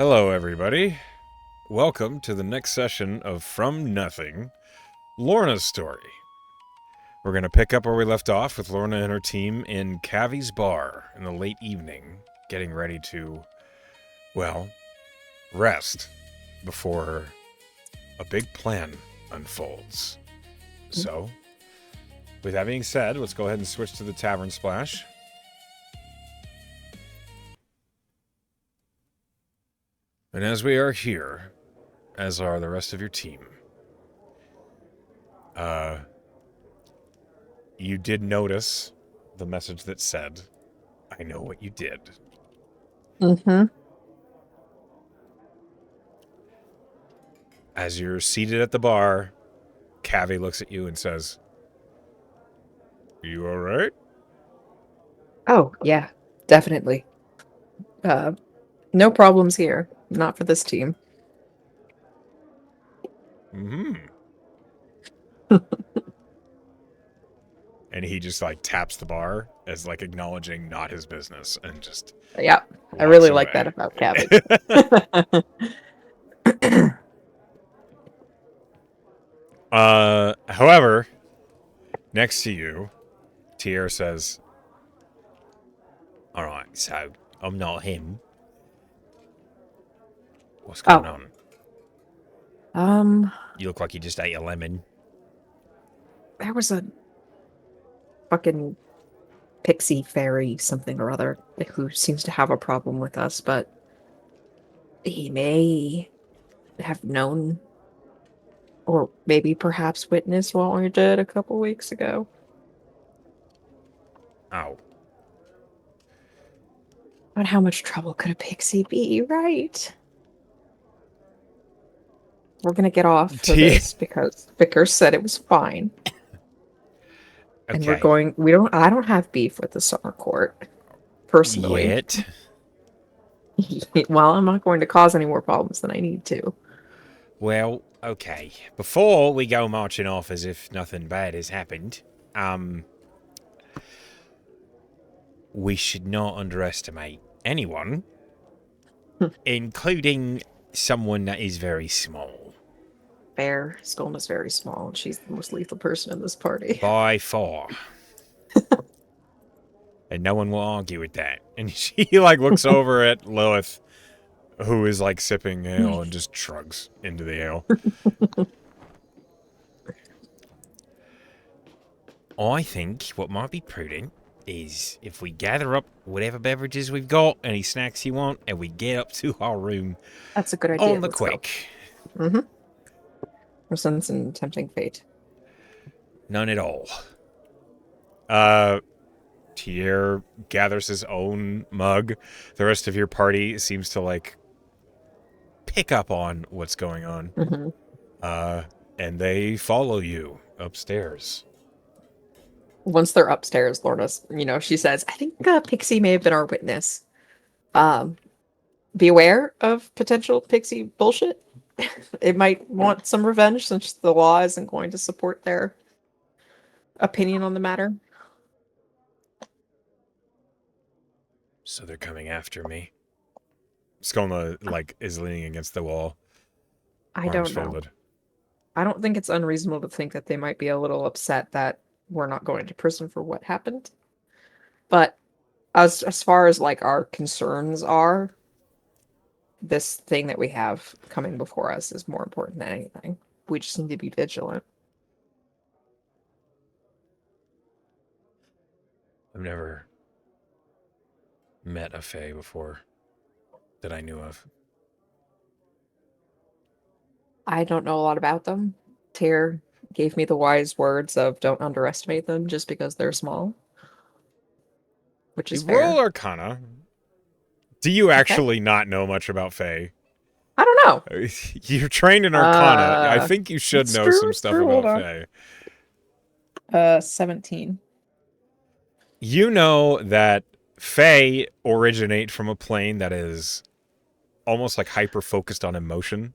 Hello, everybody. Welcome to the next session of From Nothing, Lorna's story. We're going to pick up where we left off with Lorna and her team in Cavi's bar in the late evening, getting ready to, well, rest before a big plan unfolds. So, with that being said, let's go ahead and switch to the Tavern Splash. And as we are here, as are the rest of your team, you did notice the message that said, I know what you did. Mm-hmm. As you're seated at the bar, Cavi looks at you and says, You alright? Oh, yeah, definitely. Uh, no problems here. Not for this team. Mm-hmm. And he just taps the bar as acknowledging not his business and just Yeah, I walks really like away. that about Cabbage. However, next to you, Tier says, Alright, so I'm not him. What's going Oh, on? um, You look like you just ate a lemon. there was a fucking pixie fairy something or other who seems to have a problem with us, but he may have known or maybe perhaps witnessed what we did a couple weeks ago. Ow. But how much trouble could a pixie be, right? We're gonna get off for T. this because Vickers said it was fine. And Okay. I don't have beef with the summer court, personally. Yet. Well, I'm not going to cause any more problems than I need to. Well, okay. Before we go marching off as if nothing bad has happened, um, we should not underestimate anyone, including someone that is very small. Fair. Stone is very small, and she's the most lethal person in this party. By far. And no one will argue with that. And she, looks over at Lilith, who is, sipping ale and just shrugs into the ale. I think what might be prudent is if we gather up whatever beverages we've got, any snacks you want, and we get up to our room That's a good idea. on the Let's go. quick. Mm-hmm. We're sensing tempting fate. None at all. Uh, Tier gathers his own mug. The rest of your party seems to, pick up on what's going on. Mm-hmm. And they follow you upstairs. Once they're upstairs, Lorna, she says, I think Pixie may have been our witness. Um, be aware of potential Pixie bullshit. It might want some revenge since the law isn't going to support their opinion on the matter. So they're coming after me. Skona, is leaning against the wall, I arms don't know. folded. I don't think it's unreasonable to think that they might be a little upset that we're not going to prison for what happened. But as far as our concerns are, this thing that we have coming before us is more important than anything. We just need to be vigilant. I've never met a Fae before that I knew of. I don't know a lot about them. Tyr gave me the wise words of don't underestimate them just because they're small, which is Roll fair. Arcana. Do you Okay. actually not know much about Fae? I don't know. You're trained in Arcana. I think you should It's know true, some it's stuff true. Hold about on. Fae. 17. You know that Fae originate from a plane that is almost hyper focused on emotion.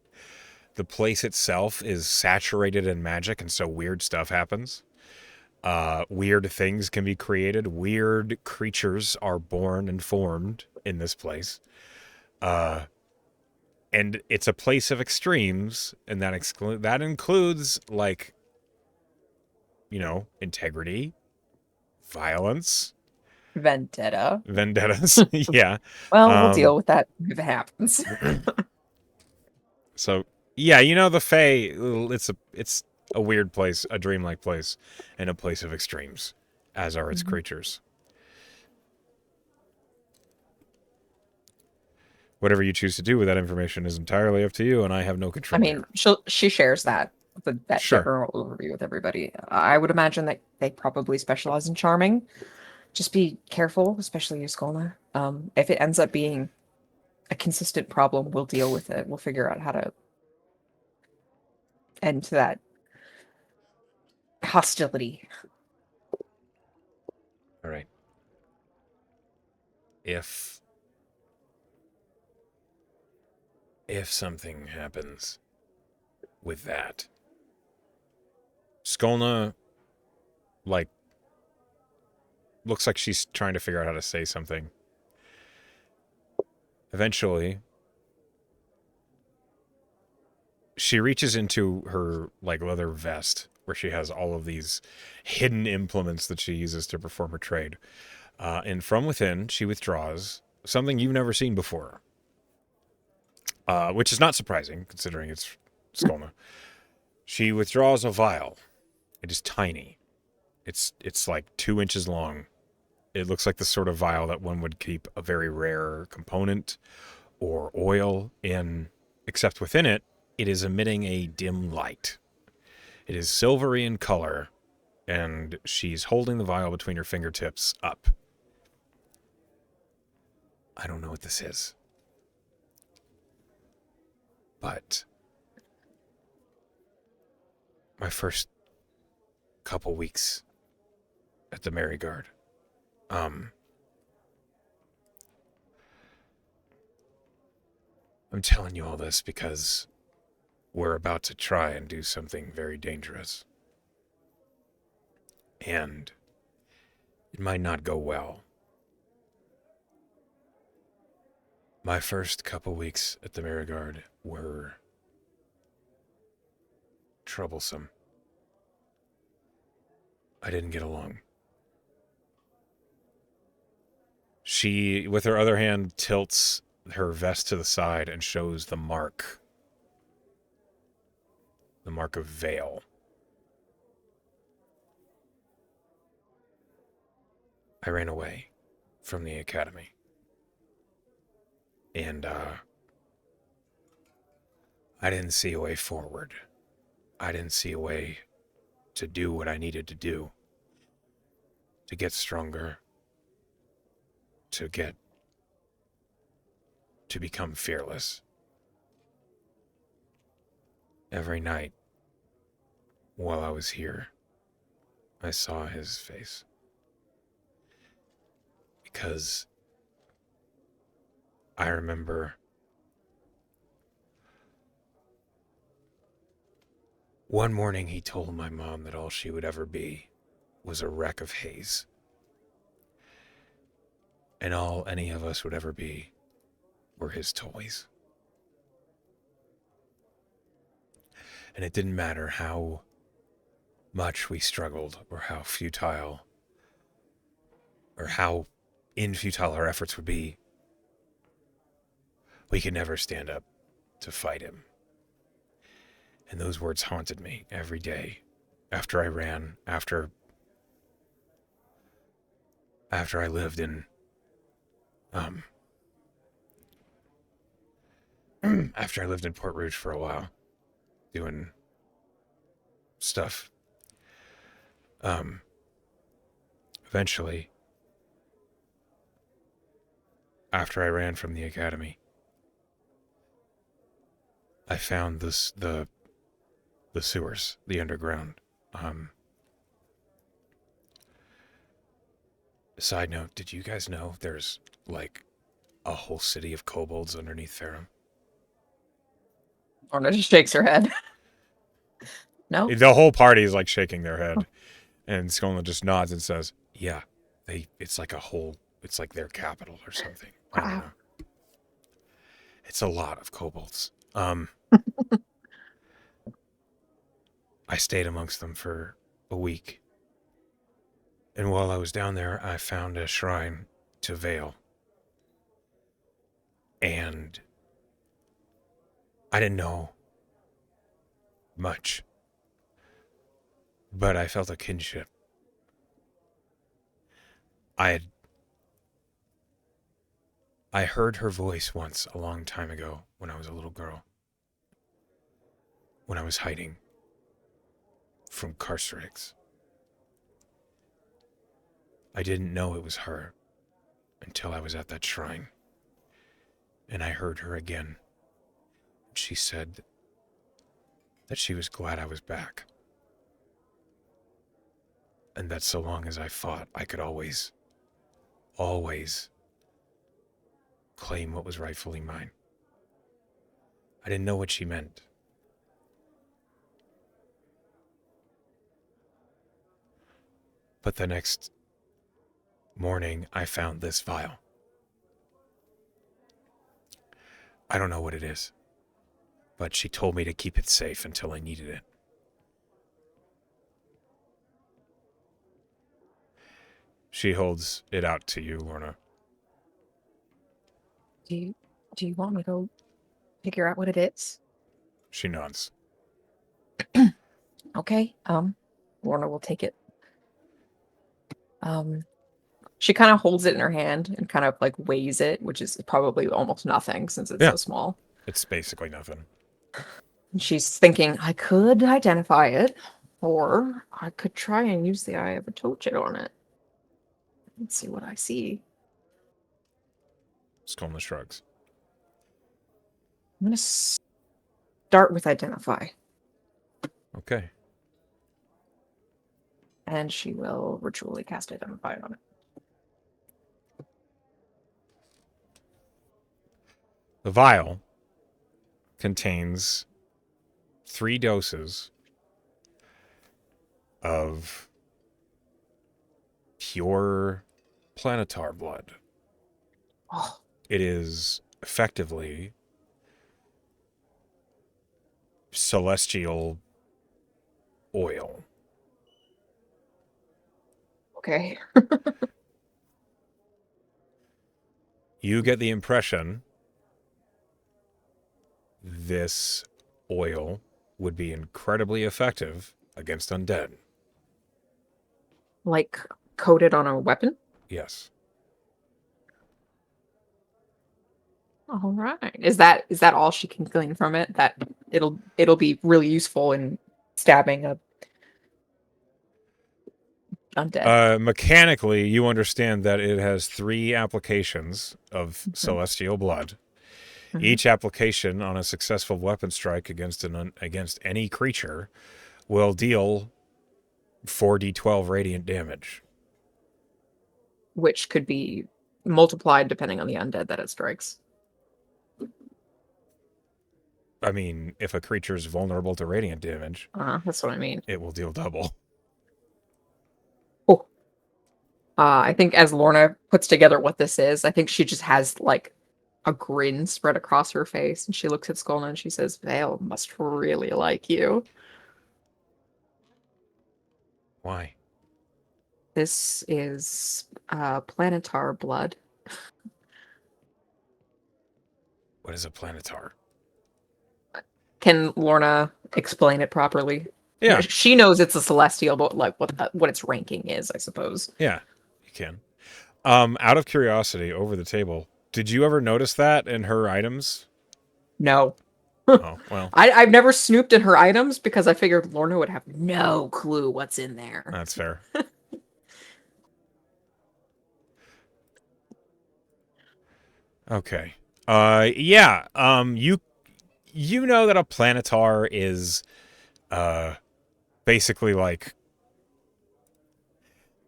The place itself is saturated in magic, and so weird stuff happens. Weird things can be created. Weird creatures are born and formed in this place. And it's a place of extremes, and that includes, like, integrity, violence, Vendetta. vendettas. Yeah. Well, we'll Um, deal with that if it happens. so yeah, the Fae. It's a weird place, a dreamlike place, and a place of extremes, as are its Mhm. creatures. Whatever you choose to do with that information is entirely up to you, and I have no I control mean, here. she shares that Sure. general overview with everybody. I would imagine that they probably specialize in charming. Just be careful, especially you, Skolna. If it ends up being a consistent problem, we'll deal with it. We'll figure out how to end that hostility. All right. If something happens with that, Skolna, like, looks like she's trying to figure out how to say something. Eventually, she reaches into her, like, leather vest where she has all of these hidden implements that she uses to perform her trade. And from within, she withdraws something you've never seen before, which is not surprising considering it's Skolna. She withdraws a vial. It is tiny. It's like 2 inches long. It looks like the sort of vial that one would keep a very rare component or oil in, except within it, it is emitting a dim light. It is silvery in color, and she's holding the vial between her fingertips up. I don't know what this is, but my first couple weeks at the Maryguard, I'm telling you all this because we're about to try and do something very dangerous. And it might not go well. My first couple weeks at the Maryguard were troublesome. I didn't get along. She, with her other hand, tilts her vest to the side and shows the mark of veil. I ran away from the academy. And, I didn't see a way forward. I didn't see a way to do what I needed to do. To get stronger. To become fearless. Every night, while I was here, I saw his face. Because I remember one morning he told my mom that all she would ever be was a wreck of haze. And all any of us would ever be were his toys. And it didn't matter how much we struggled or how futile or how infutile our efforts would be, we could never stand up to fight him. And those words haunted me every day after I ran, after I lived in after I lived in Port Rouge for a while doing stuff. Eventually, after I ran from the academy, I found the sewers, the underground. Side note, did you guys know there's, like, a whole city of kobolds underneath Farum? Lorna just shakes her head. No? The whole party is, like, shaking their head. And Skolna just nods and says, yeah, it's like a whole, it's like their capital or something. I don't Wow. know. It's a lot of kobolds. I stayed amongst them for a week. And while I was down there, I found a shrine to Vale. And I didn't know much, but I felt a kinship. I heard her voice once a long time ago when I was a little girl, when I was hiding from Carcerix. I didn't know it was her until I was at that shrine, and I heard her again. She said that she was glad I was back, and that so long as I fought, I could always claim what was rightfully mine. I didn't know what she meant. But the next morning, I found this vial. I don't know what it is, but she told me to keep it safe until I needed it. She holds it out to you, Lorna. Do you want me to figure out what it is? She nods. Okay. Lorna will take it. She kind of holds it in her hand and kind of like weighs it, which is probably almost nothing since it's so small. It's basically nothing. And she's thinking, I could identify it, or I could try and use the eye of a toadjet on it. Let's see what I see. Skolna shrugs. I'm gonna start with identify. Okay. And she will ritually cast identify on it. The vial contains 3 doses of pure planetar blood. Oh. It is effectively celestial oil. Okay. You get the impression this oil would be incredibly effective against undead. Like coated on a weapon? Yes. All right. Is that all she can glean from it? That it'll be really useful in stabbing a undead. Mechanically, you understand that it has 3 applications of celestial blood. Mhm. Each application on a successful weapon strike against against any creature will deal 4d12 radiant damage. Which could be multiplied depending on the undead that it strikes. I mean, if a creature is vulnerable to radiant damage, That's what I mean. it will deal double. Oh. I think as Lorna puts together what this is, I think she just has like a grin spread across her face, and she looks at Skolna and she says, Vale must really like you. Why? This is planetar blood. What is a planetar? Can Lorna explain it properly? Yeah. She knows it's a celestial, but like what its ranking is, I suppose. Yeah, you can. Out of curiosity, over the table, did you ever notice that in her items? No. Oh, well. I've never snooped in her items because I figured Lorna would have no clue what's in there. That's fair. Okay. Yeah. You know that a planetar is basically like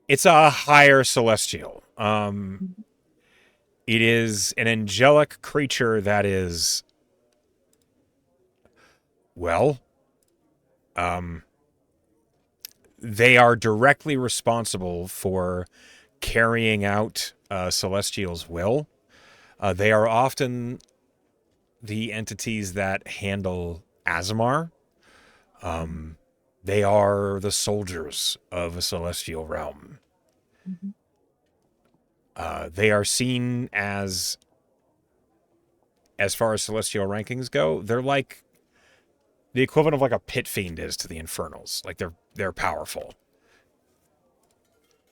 it's a higher celestial. It is an angelic creature that is they are directly responsible for carrying out Celestial's will. They are often the entities that handle Azamar. Mhm. They are the soldiers of a celestial realm. Mhm. They are seen as far as celestial rankings go, they're like the equivalent of like a pit fiend is to the infernals. Like they're powerful.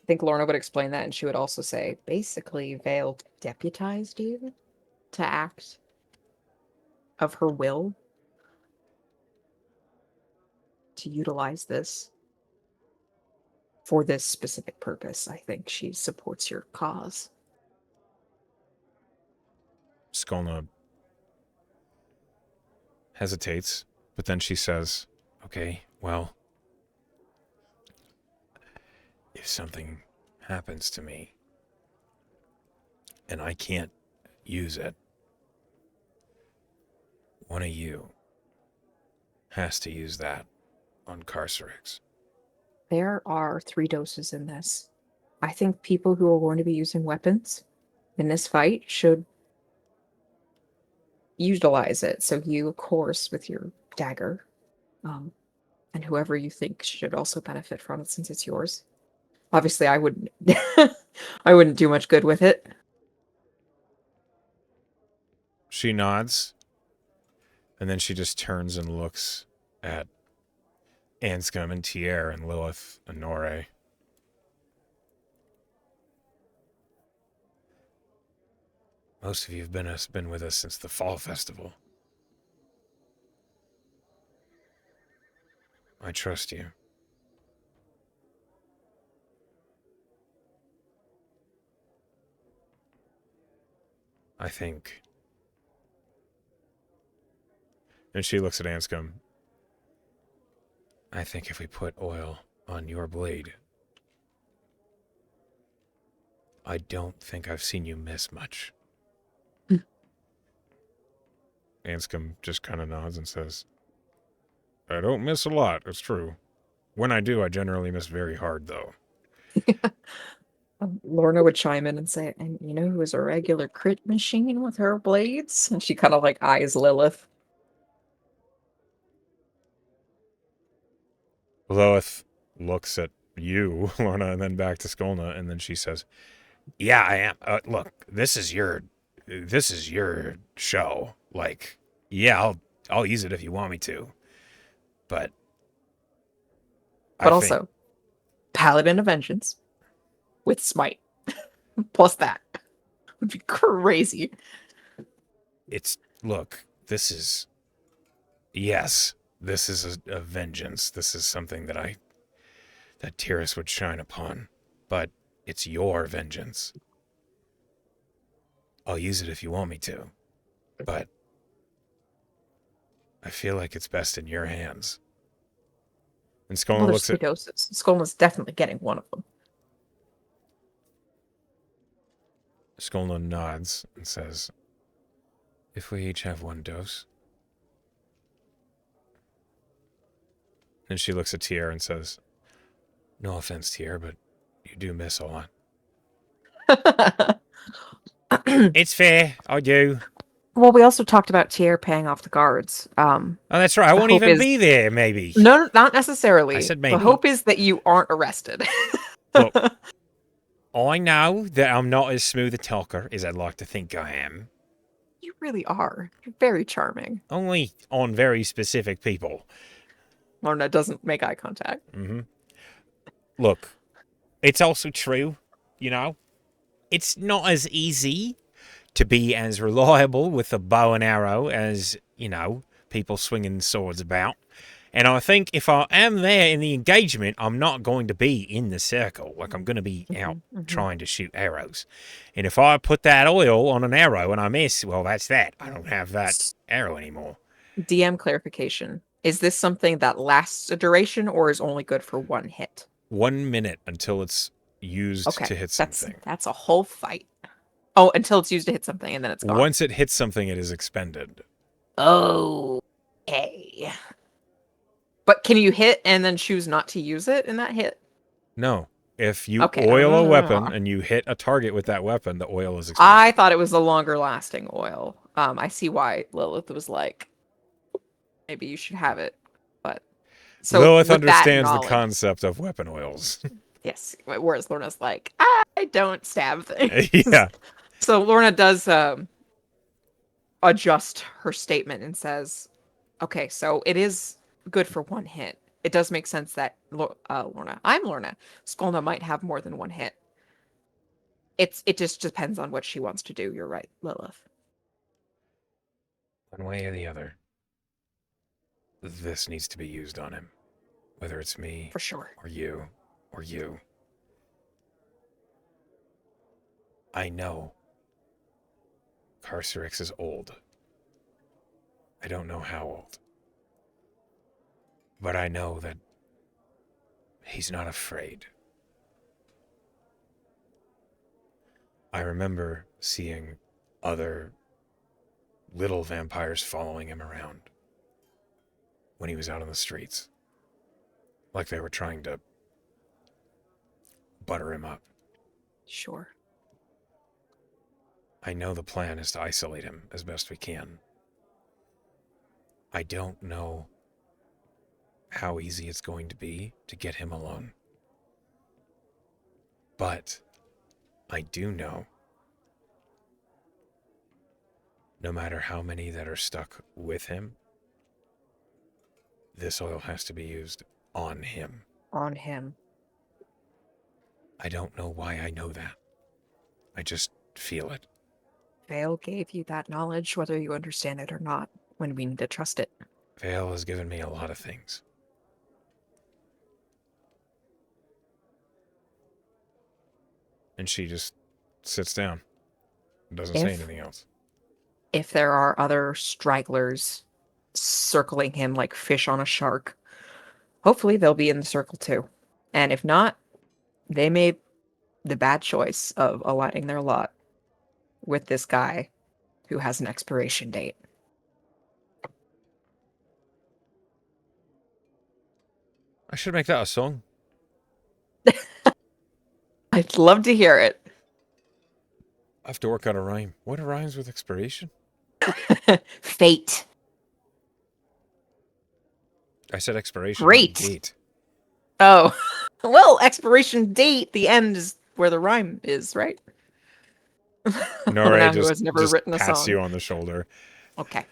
I think Lorna would explain that, and she would also say, basically, Vale deputized you to act of her will to utilize this for this specific purpose. I think she supports your cause. Skolna hesitates, but then she says, "Okay, well, if something happens to me and I can't use it, one of you has to use that on Carcerix." There are 3 doses in this. I think people who are going to be using weapons in this fight should utilize it. So you, of course, with your dagger, um, and whoever you think should also benefit from it since it's yours. Obviously, I wouldn't. I wouldn't do much good with it. She nods, and then she just turns and looks at Anscombe and Tier and Lilith and Nore. Most of you have been with us since the fall festival. I trust you. I think. And she looks at Anscombe. I think if we put oil on your blade, I don't think I've seen you miss much. Anscombe just kind of nods and says, I don't miss a lot, it's true. When I do, I generally miss very hard, though. Lorna would chime in and say, and you know who is a regular crit machine with her blades? And she kind of like eyes Lilith. Lilith looks at you, Lorna, and then back to Skolna, and then she says, yeah, I am. Look, this is your show. Like, yeah, I'll use it if you want me to. But I But think also, Paladin of Vengeance with Smite. Plus that. Would be crazy. look, this is, yes, this is a vengeance. This is something that Tyrus would shine upon. But it's your vengeance. I'll use it if you want me to. But I feel like it's best in your hands. And Well, Skolna there's looks three at doses. Skolna's definitely getting one of them. Skolna nods and says, if we each have one dose. And she looks at Tier and says, no offense, Tier, but you do miss a lot. It's fair, I do. Well, we also talked about Tier paying off the guards. Oh, that's right, I The won't hope even is be there, maybe. no, not I necessarily. said The maybe. hope is that you aren't arrested. Look, I know that I'm not as smooth a talker as I'd like to think I am. You really are. You're very charming. Only on very specific people. Lorna doesn't make eye contact. Mm-hmm. Look, it's also true, you know, it's not as easy to be as reliable with a bow and arrow as, you know, people swinging swords about. And I think if I am there in the engagement, I'm not going to be in the circle. Like, I'm going to be out trying to shoot arrows. And if I put that oil on an arrow and I miss, well, that's that. I don't have that arrow anymore. DM clarification. Is this something that lasts a duration or is only good for one hit? 1 minute until it's used Okay. to hit something. That's a whole fight. Oh, until it's used to hit something and then it's gone. Once it hits something, it is expended. Oh. Okay. But can you hit and then choose not to use it in that hit? No. If you Okay. oil a weapon and you hit a target with that weapon, the oil is expended. I thought it was a longer lasting oil. I see why Lilith was like, maybe you should have it. But so Lilith with that understands the knowledge, concept of weapon oils. yes. Whereas Lorna's like, I don't stab things. Yeah. So Lorna does adjust her statement and says, okay, so it is good for one hit. It does make sense that I'm Lorna. Skolna might have more than one hit. It just depends on what she wants to do. You're right, Lilith. One way or the other. This needs to be used on him. Whether it's me, For sure. or you, or you. I know Carcerix is old. I don't know how old. But I know that he's not afraid. I remember seeing other little vampires following him around when he was out on the streets. Like they were trying to butter him up. Sure. I know the plan is to isolate him as best we can. I don't know how easy it's going to be to get him alone. But I do know, no matter how many that are stuck with him, this oil has to be used on him. On him. I don't know why I know that. I just feel it. Vale gave you that knowledge, whether you understand it or not, when we need to trust it. Vale has given me a lot of things. And she just sits down. Doesn't say anything else. If there are other stragglers circling him like fish on a shark, hopefully they'll be in the circle too. And if not, they made the bad choice of aligning their lot with this guy who has an expiration date. I should make that a song. I'd love to hear it. I have to work out a rhyme. What rhymes with expiration? Fate. I said expiration, Great. not date. Oh, well, expiration date, the end is where the rhyme is, right? Nora Who has never written a pats song. you on the shoulder. Okay.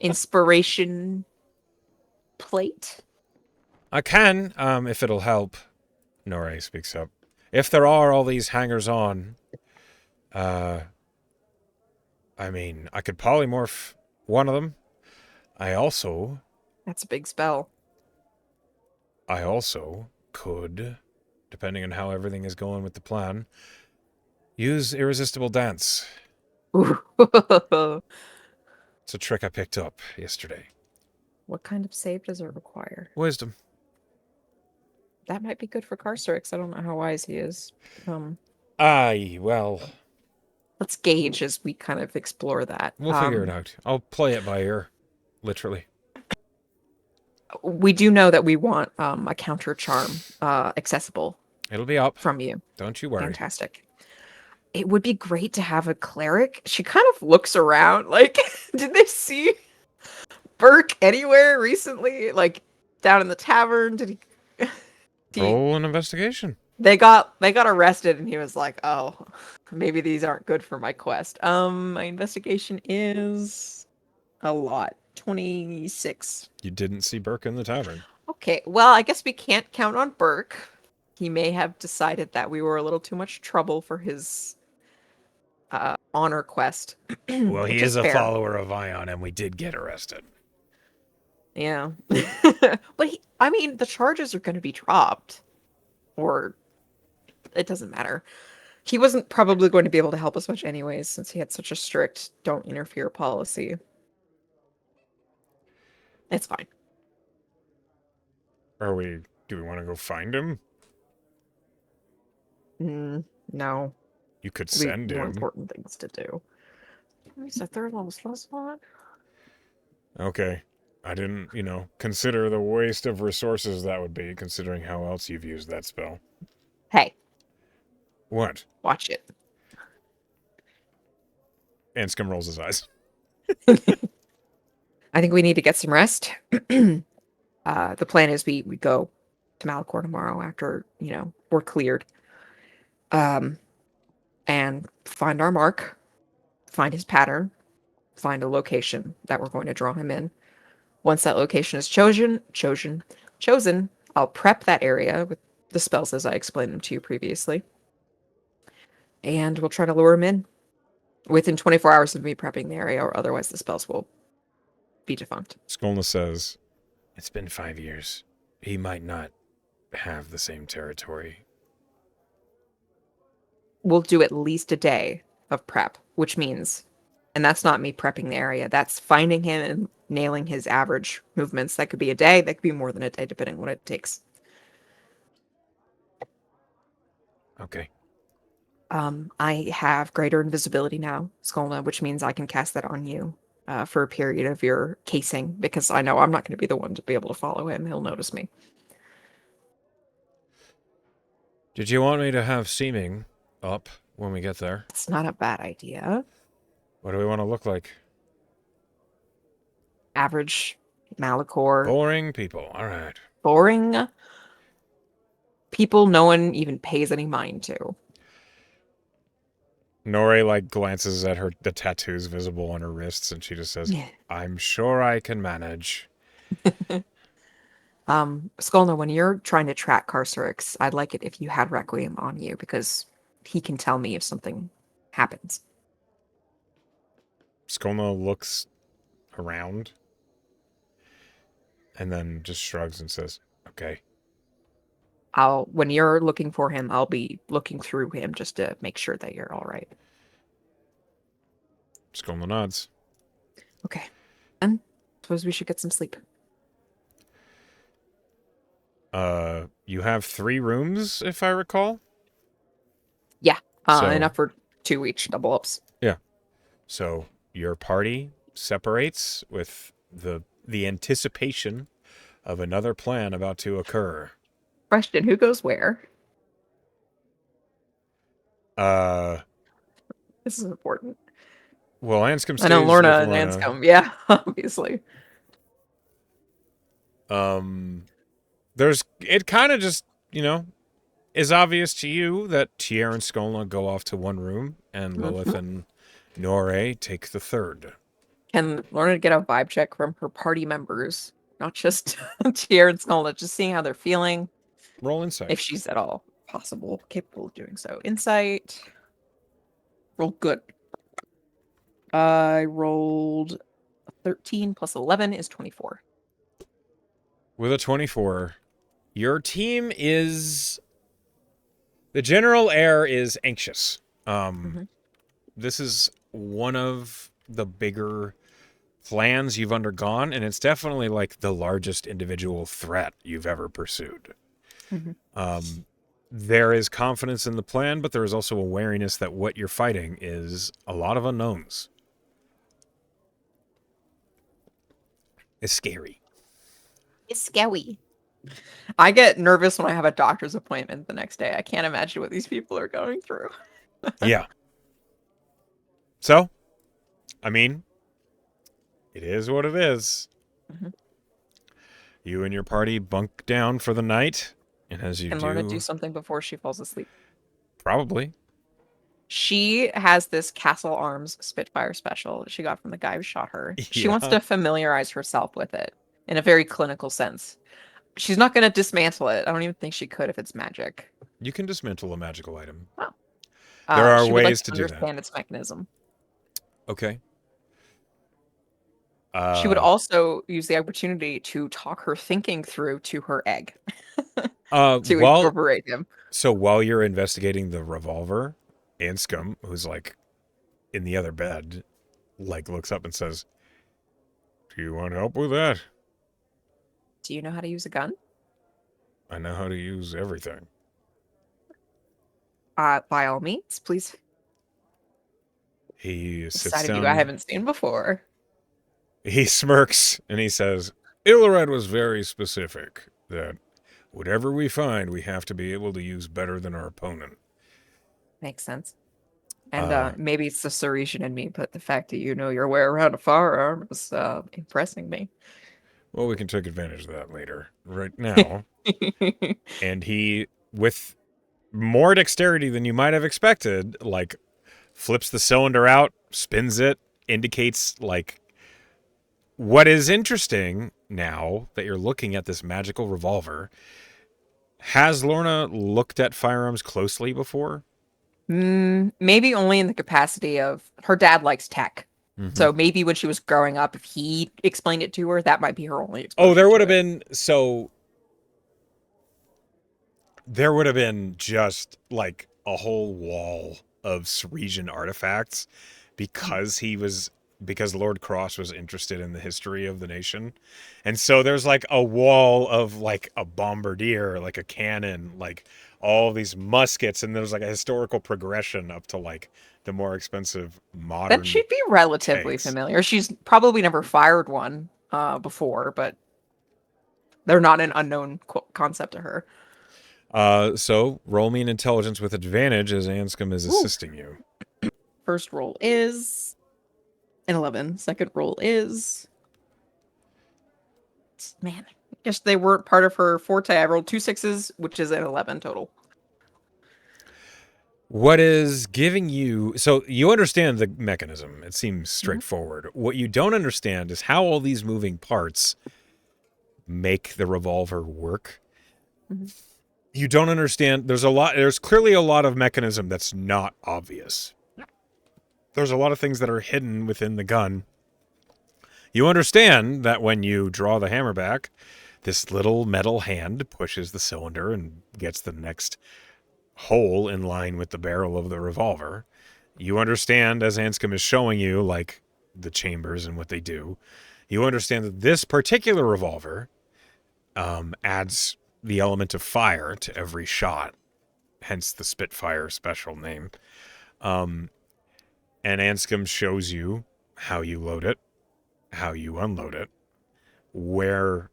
Inspiration plate? I can, if it'll help. Nora speaks up. If there are all these hangers-on, I mean, I could polymorph one of them. That's a big spell. I also could, depending on how everything is going with the plan, use Irresistible Dance. Ooh. It's a trick I picked up yesterday. What kind of save does it require? Wisdom. That might be good for Carcerix. I don't know how wise he is. Aye, well, Let's gauge as we kind of explore that. we'll figure it out. I'll play it by ear, literally. We do know that we want a counter charm accessible. It'll be up from you. Don't you worry. Fantastic. It would be great to have a cleric. She kind of looks around like, did they see Burke anywhere recently? Like down in the tavern? Did he Roll an investigation. They got arrested and he was like, oh, maybe these aren't good for my quest. My investigation is a lot. 26. You didn't see Burke in the tavern. Okay, well, I guess we can't count on Burke. He may have decided that we were a little too much trouble for his honor quest. Well, he is a fair. follower of Ion, and we did get arrested. Yeah. But I mean, the charges are going to be dropped. Or it doesn't matter. He wasn't probably going to be able to help us much anyways, since he had such a strict don't interfere policy. It's fine. Do we want to go find him? No. You could We have send more him. important things to do. Is that third level spell slot? Okay. I didn't, consider the waste of resources that would be, considering how else you've used that spell. Hey, What? watch it. Anscombe rolls his eyes. I think we need to get some rest. The plan is we go to Malikor tomorrow after, we're cleared. Um, and find our mark, find his pattern, find a location that we're going to draw him in. Once that location is chosen, I'll prep that area with the spells as I explained them to you previously. And we'll try to lure him in within 24 hours of me prepping the area, or otherwise the spells will be defunct. Skolna says, "It's been 5 years. He might not have the same territory." We'll do at least a day of prep, which means, and that's not me prepping the area, that's finding him and nailing his average movements. That could be a day, that could be more than a day, depending on what it takes. Okay. I have greater invisibility now, Skolna, which means I can cast that on you for a period of your casing, because I know I'm not going to be the one to be able to follow him. He'll notice me. Did you want me to have seeming up when we get there? It's not a bad idea. What do we want to look like? Average Malikor, Boring people. All right. boring people no one even pays any mind to. Nori glances at the tattoos visible on her wrists, and she just says, "I'm sure I can manage." Skolna, when you're trying to track Carcerix, I'd like it if you had Requiem on you, because he can tell me if something happens. Skolna looks around and then just shrugs and says, "Okay." When you're looking for him, I'll be looking through him just to make sure that you're all right. Skolna nods. Okay. And suppose we should get some sleep. You have 3 rooms, if I recall? Yeah. So- Enough for 2 each, double ups. Yeah. So your party separates with the anticipation of another plan about to occur. Question, who goes where? This is important. Well, Anscombe stays I know Lorna with and Lorna. Anscombe, yeah, obviously. It kind of just, is obvious to you that Tier and Skolna go off to one room, and Lilith and Nore take the third. Can Lorna get a vibe check from her party members? Not just Tier and Skolna, just seeing how they're feeling. Roll insight. If she's at all capable of doing so. Insight. Roll good. I rolled 13 plus 11 is 24. With a 24, your team is... The general air is anxious. This is one of the bigger plans you've undergone, and it's definitely the largest individual threat you've ever pursued. There is confidence in the plan, but there is also awareness that what you're fighting is a lot of unknowns. It's scary. It's scary. I get nervous when I have a doctor's appointment the next day. I can't imagine what these people are going through. Yeah. So, I mean, it is what it is. You and your party bunk down for the night, and as you Can Lorna do something before she falls asleep? Probably. She has this Castle Arms Spitfire special that she got from the guy who shot her. She wants Yeah. to familiarize herself with it in a very clinical sense. She's not going to dismantle it. I don't even think she could if it's magic. You can dismantle a magical item. Oh. There are she would like ways to do that. understand its mechanism. Okay. She would also use the opportunity to talk her thinking through to her egg to incorporate him. So while you're investigating the revolver, Anscombe, who's in the other bed, looks up and says, "Do you want help with that?" Do you know how to use a gun? I know how to use everything. By all means, please. He sits Side down. of you I haven't seen before. He smirks and he says, "Ilred was very specific that whatever we find, we have to be able to use better than our opponent." Makes sense. And Uh, maybe it's the Sarisian in me, but the fact that you know your way around a firearm is impressing me. well, we can take advantage of that later. Right now, and he, with more dexterity than you might have expected, like flips the cylinder out, spins it, indicates like what is interesting now that you're looking at this magical revolver. Has Lorna looked at firearms closely before? Maybe only in the capacity of her dad likes tech. Mm-hmm. So maybe when she was growing up, if he explained it to her, that might be her only Oh, exposure to it. there would have been just like a whole wall of Sarisian artifacts because because Lord Cross was interested in the history of the nation. And so there's like a wall of like a bombardier, like a cannon, like all these muskets, and there's like a historical progression up to like the more expensive Then modern she'd be relatively tanks. familiar. She's probably never fired one before, but they're not an unknown concept to her. So roll me an intelligence with advantage as Anscombe is Ooh. assisting you. First roll is an 11. Second roll is man. I guess they weren't part of her forte. I rolled two sixes, which is an 11 total. What is giving you, so you understand the mechanism. It seems Mhm. straightforward. What you don't understand is how all these moving parts make the revolver work. Mhm. You don't understand. There's clearly a lot of mechanism that's not obvious. There's a lot of things that are hidden within the gun. You understand that when you draw the hammer back, this little metal hand pushes the cylinder and gets the next hole in line with the barrel of the revolver. You understand, as Anscombe is showing you, like the chambers and what they do. You understand that this particular revolver adds the element of fire to every shot, hence the Spitfire special name. Um, and Anscombe shows you how you load it, how you unload it, where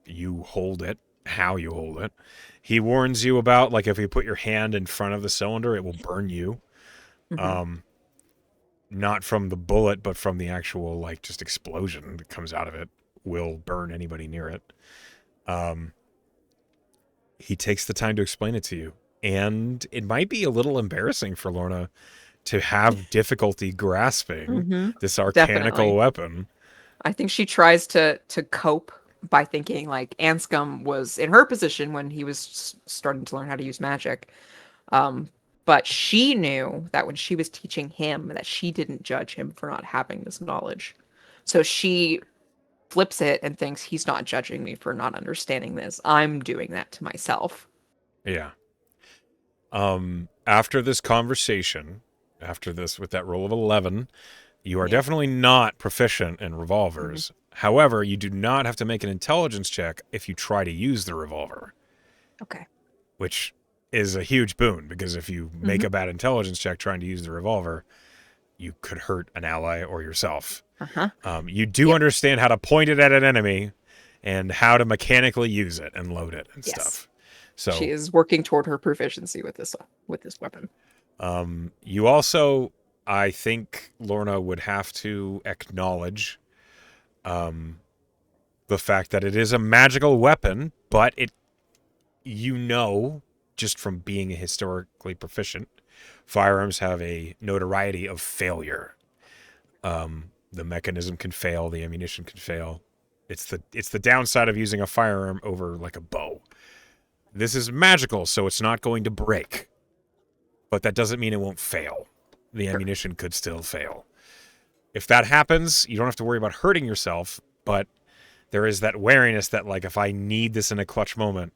you hold it, how you hold it. He warns you about, like, if you put your hand in front of the cylinder, it will burn you. Mhm. Um, not from the bullet, but from the actual, like, just explosion that comes out of it will burn anybody near it. Um, he takes the time to explain it to you. And it might be a little embarrassing for Lorna to have difficulty grasping Mhm. this arcanical Definitely. weapon. I think she tries to cope by thinking like Anscombe was in her position when he was starting to learn how to use magic. Um, but she knew that when she was teaching him that she didn't judge him for not having this knowledge. So she flips it and thinks he's not judging me for not understanding this. I'm doing that to myself. Yeah. After this conversation, after this, with that roll of 11, you are Yeah. definitely not proficient in Hmm. revolvers. However, you do not have to make an intelligence check if you try to use the revolver, Okay. which is a huge boon because if you make Hmm. a bad intelligence check trying to use the revolver, you could hurt an ally or yourself. Uh-huh. You do Yep. understand how to point it at an enemy and how to mechanically use it and load it and Yes. stuff. She So is working toward her proficiency with this weapon. you also, I think, Lorna would have to acknowledge the fact that it is a magical weapon, but you know, just from being historically proficient, firearms have a notoriety of failure. The mechanism can fail, the ammunition can fail. It's the downside of using a firearm over like a bow. This is magical, so it's not going to break, but that doesn't mean it won't fail. The Sure. ammunition could still fail. If that happens, you don't have to worry about hurting yourself, but there is that wariness that, like, if I need this in a clutch moment,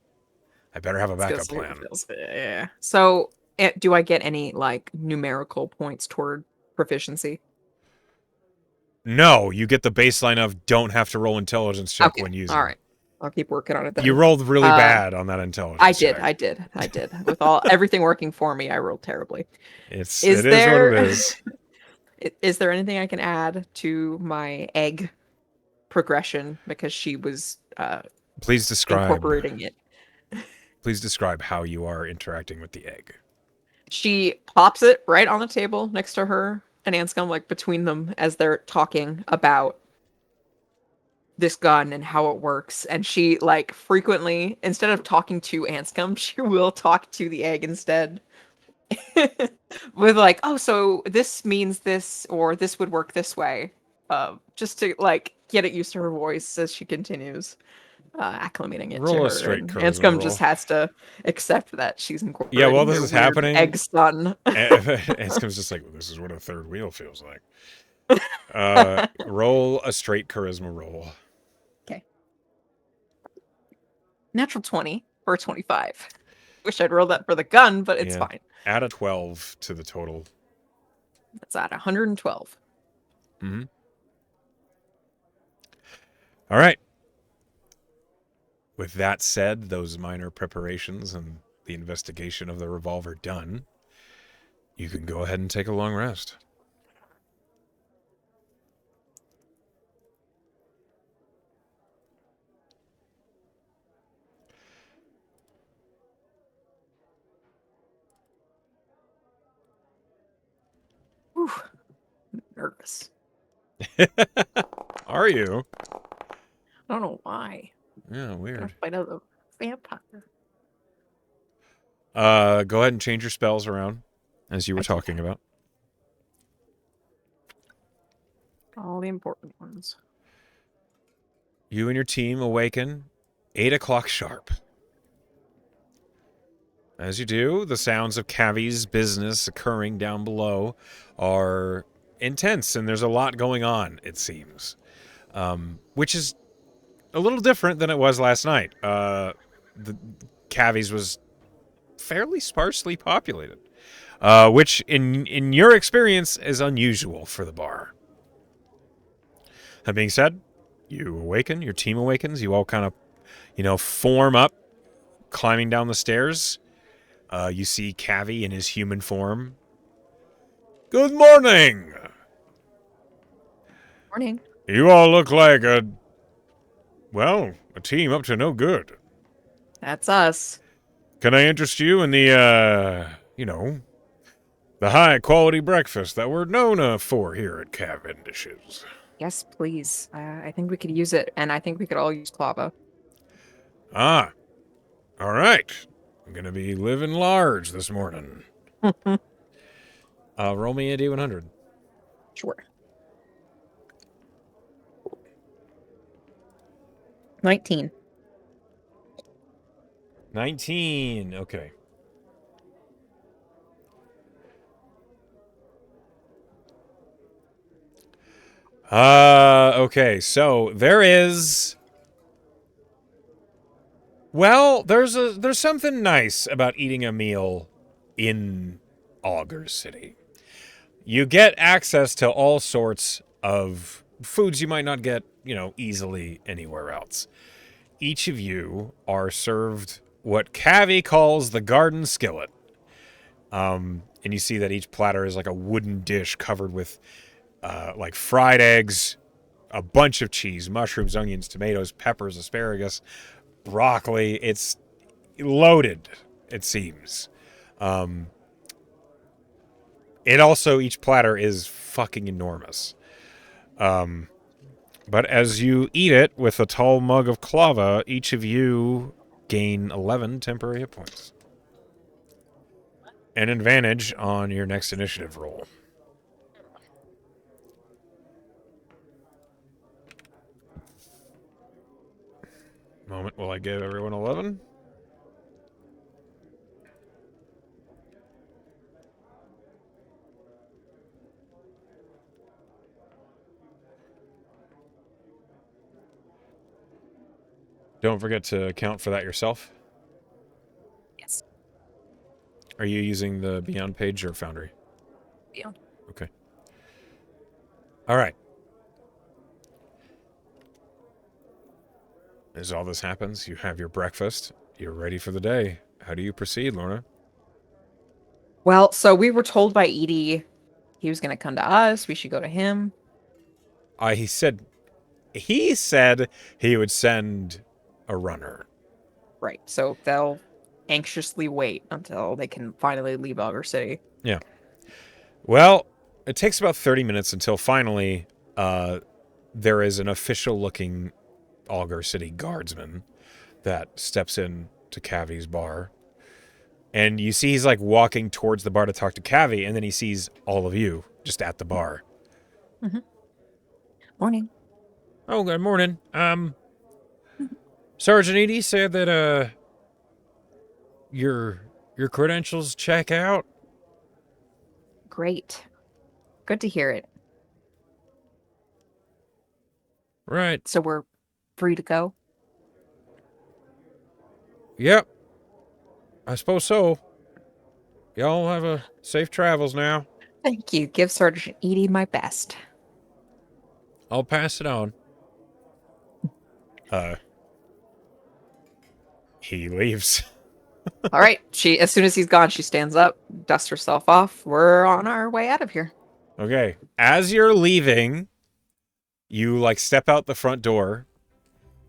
I better have a Skills backup save plan. fails. Yeah. So, do I get any like numerical points toward proficiency? No, you get the baseline of don't have to roll intelligence check Okay. when All using. right. I'll keep working on it You then. rolled really Uh, bad on that I intelligence did. check. I did. I did. With all everything working for me, I rolled terribly. It Is is what it there is. is there anything I can add to my egg progression because she was Please describe incorporating it? please describe how you are interacting with the egg. She pops it right on the table next to her and Anscombe, like between them as they're talking about this gun and how it works. And she like frequently, instead of talking to Anscombe, she will talk to the egg instead. With like, oh, so this means this, or this would work this way. Just to like get it used to her voice as she continues acclimating it to Roll a her. straight And charisma Anscombe just roll. has to accept that she's Yeah, while incorporating this their is weird happening, egg son. Anscombe's just like, this is what a third wheel feels like. Roll a straight charisma roll. Okay. Natural 20 for 25. Wish I'd rolled that for the gun, but it's Yeah. fine. Add a 12 to the total. That's at 112. Mm-hmm. All right. With that said, those minor preparations and the investigation of the revolver done, you can go ahead and take a long rest. Whew. Nervous. Are you? I don't know why. Yeah, I'm gonna weird. fight a vampire. Go ahead and change your spells around, as you were I do talking that. about. All the important ones. You and your team awaken 8 o'clock sharp. As you do, the sounds of Cavi's business occurring down below are intense, and there's a lot going on, it seems. Which is a little different than it was last night. The Cavi's was fairly sparsely populated, which in your experience is unusual for the bar. That being said, you awaken, your team awakens, you all kind of, form up, climbing down the stairs. You see Cavi in his human form. Good morning! Morning. You all look like a team up to no good. That's us. Can I interest you in the high quality breakfast that we're known for here at Cavendish's? Yes, please. I think we could use it, and I think we could all use Clava. Ah, all right. I'm gonna be living large this morning. Roll me a D100. Sure. 19. 19. Okay. Okay. So there is. Well, there's something nice about eating a meal in Augur City. You get access to all sorts of foods you might not get, easily anywhere else. Each of you are served what Cavi calls the garden skillet. And you see that each platter is like a wooden dish covered with like fried eggs, a bunch of cheese, mushrooms, onions, tomatoes, peppers, asparagus, broccoli. It's loaded, it seems. It also, each platter is fucking enormous. But as you eat it with a tall mug of clava, each of you gain 11 temporary hit points. An advantage on your next initiative roll. Moment while I give everyone 11. Don't forget to account for that yourself. Yes. Are you using the Beyond page or Foundry? Beyond. Okay. All right. As all this happens, you have your breakfast. You're ready for the day. How do you proceed, Lorna? Well, so we were told by Edie he was going to come to us. We should go to him. He said he would send a runner. Right. So they'll anxiously wait until they can finally leave Augur City. Yeah. Well, it takes about 30 minutes until finally there is an official-looking Augur City guardsman that steps in to Cavi's bar. And you see he's like walking towards the bar to talk to Cavi, and then he sees all of you just at the bar. Mm-hmm. Morning. Oh, good morning. Sergeant Edie said that your credentials check out. Great. Good to hear it. Right. So we're free to go? Yep. I suppose so. Y'all have a safe travels now. Thank you. Give Sergeant Edie my best. I'll pass it on. He leaves. All right. As soon as he's gone, she stands up, dusts herself off. We're on our way out of here. Okay. As you're leaving, you like step out the front door,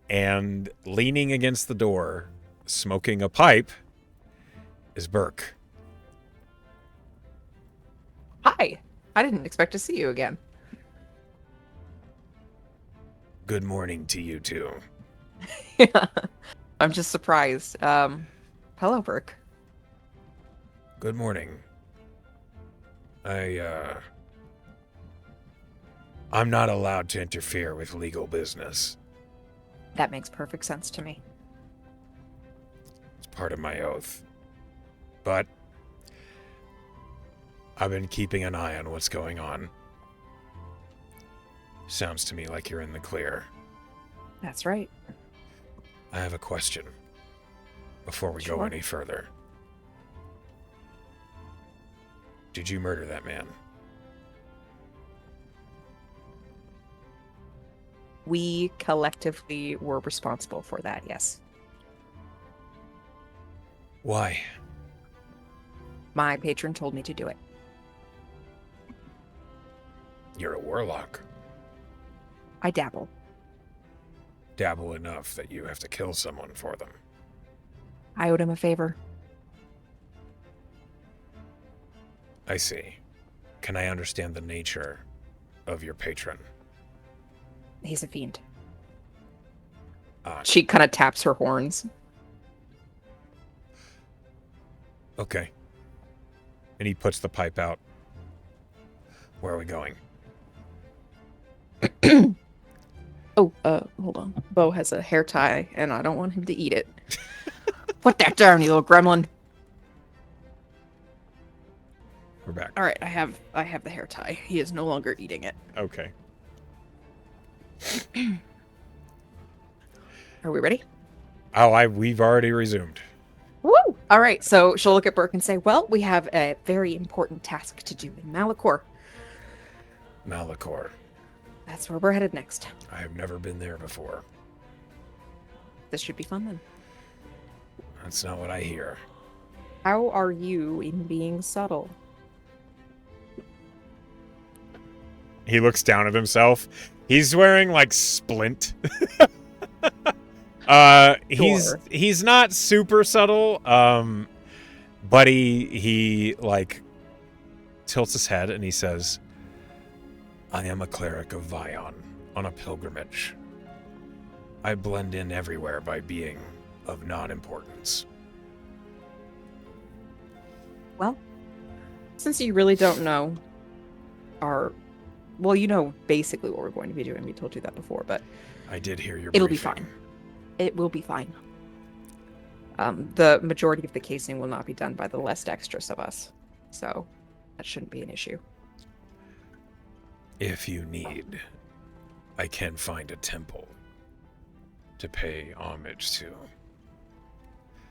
and leaning against the door, smoking a pipe, is Burke. Hi. I didn't expect to see you again. Good morning to you two. Yeah. I'm just surprised. Hello, Burke. Good morning. I'm not allowed to interfere with legal business. That makes perfect sense to me. It's part of my oath. But I've been keeping an eye on what's going on. Sounds to me like you're in the clear. That's right. I have a question before we go any further. Did you murder that man? We collectively were responsible for that, yes. Why? My patron told me to do it. You're a warlock. I dabble. Dabble enough that you have to kill someone for them. I owed him a favor. I see. Can I understand the nature of your patron? He's a fiend. She kind of taps her horns. Okay. And he puts the pipe out. Where are we going? Hold on. Bo has a hair tie, and I don't want him to eat it. Put that down, you little gremlin. We're back. All right, I have the hair tie. He is no longer eating it. Okay. Are we ready? Oh, we've already resumed. Woo! All right, so she'll look at Burke and say, well, we have a very important task to do in Malikor. Malikor. That's where we're headed next. I have never been there before. This should be fun then. That's not what I hear. How are you in being subtle? He looks down at himself. He's wearing like splint. He's not super subtle. But he like tilts his head and he says, I am a cleric of Vion on a pilgrimage. I blend in everywhere by being of non-importance. Well, since you really don't know you know basically what we're going to be doing. We told you that before, but I did hear your it'll briefing. be fine. It will be fine. The majority of the casing will not be done by the less dexterous of us, so that shouldn't be an issue. If you need, I can find a temple to pay homage to.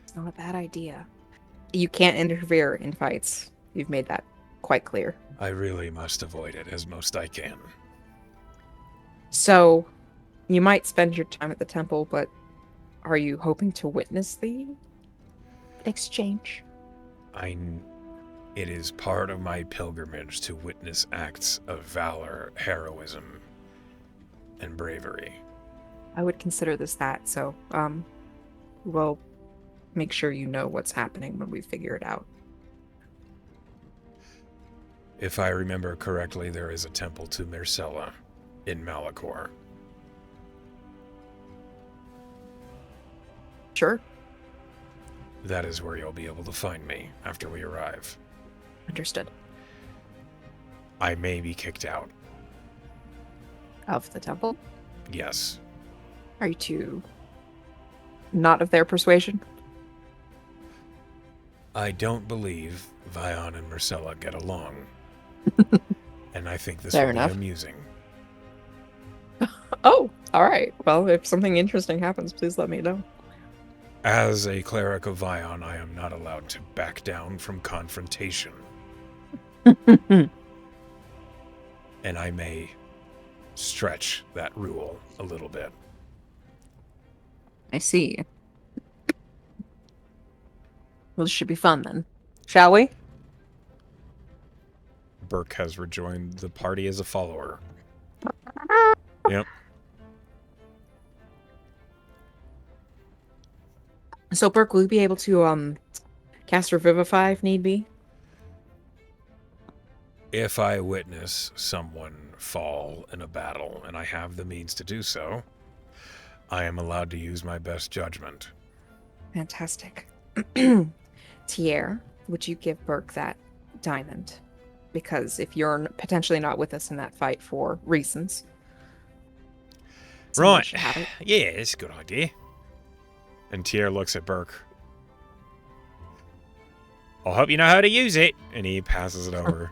It's not a bad idea. You can't interfere in fights. You've made that quite clear. I really must avoid it as most I can. So, you might spend your time at the temple, but are you hoping to witness the exchange? It is part of my pilgrimage to witness acts of valor, heroism, and bravery. I would consider this that, so, we'll make sure you know what's happening when we figure it out. If I remember correctly, there is a temple to Myrcella in Malikor. Sure. That is where you'll be able to find me after we arrive. Understood. I may be kicked out. Of the temple? Yes. Are you two not of their persuasion? I don't believe Vion and Myrcella get along. And I think this Fair will enough. be amusing. Oh, all right. Well, if something interesting happens, please let me know. As a cleric of Vion, I am not allowed to back down from confrontation. And I may stretch that rule a little bit. I see. Well, this should be fun then. Shall we? Burke has rejoined the party as a follower. Yep. So, Burke, will you be able to cast Revivify if need be? If I witness someone fall in a battle and I have the means to do so, I am allowed to use my best judgment. Fantastic. Tier, would you give Burke that diamond? Because if you're potentially not with us in that fight for reasons, someone Right. should have it. Yeah, it's a good idea. And Tier looks at Burke. I hope you know how to use it. And he passes it over.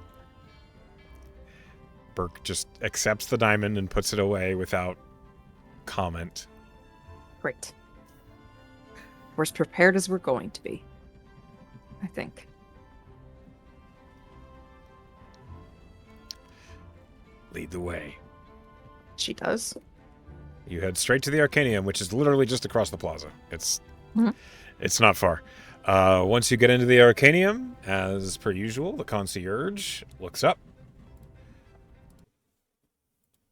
Burke just accepts the diamond and puts it away without comment. Great. We're as prepared as we're going to be, I think. Lead the way. She does. You head straight to the Arcanium, which is literally just across the plaza. It's not far. Once you get into the Arcanium, as per usual, the concierge looks up.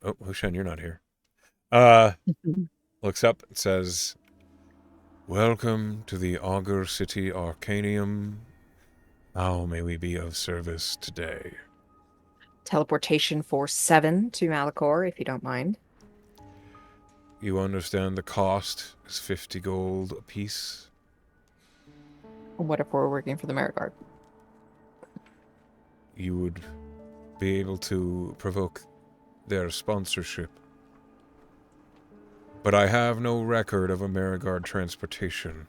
Oh, Hoshan, you're not here. Looks up and says, "Welcome to the Augur City Arcanium. How may we be of service today?" Teleportation for 7 to Malikor, if you don't mind. You understand the cost is 50 gold apiece? What if we're working for the Merit Guard? You would be able to provoke their sponsorship. But I have no record of Amerigard transportation.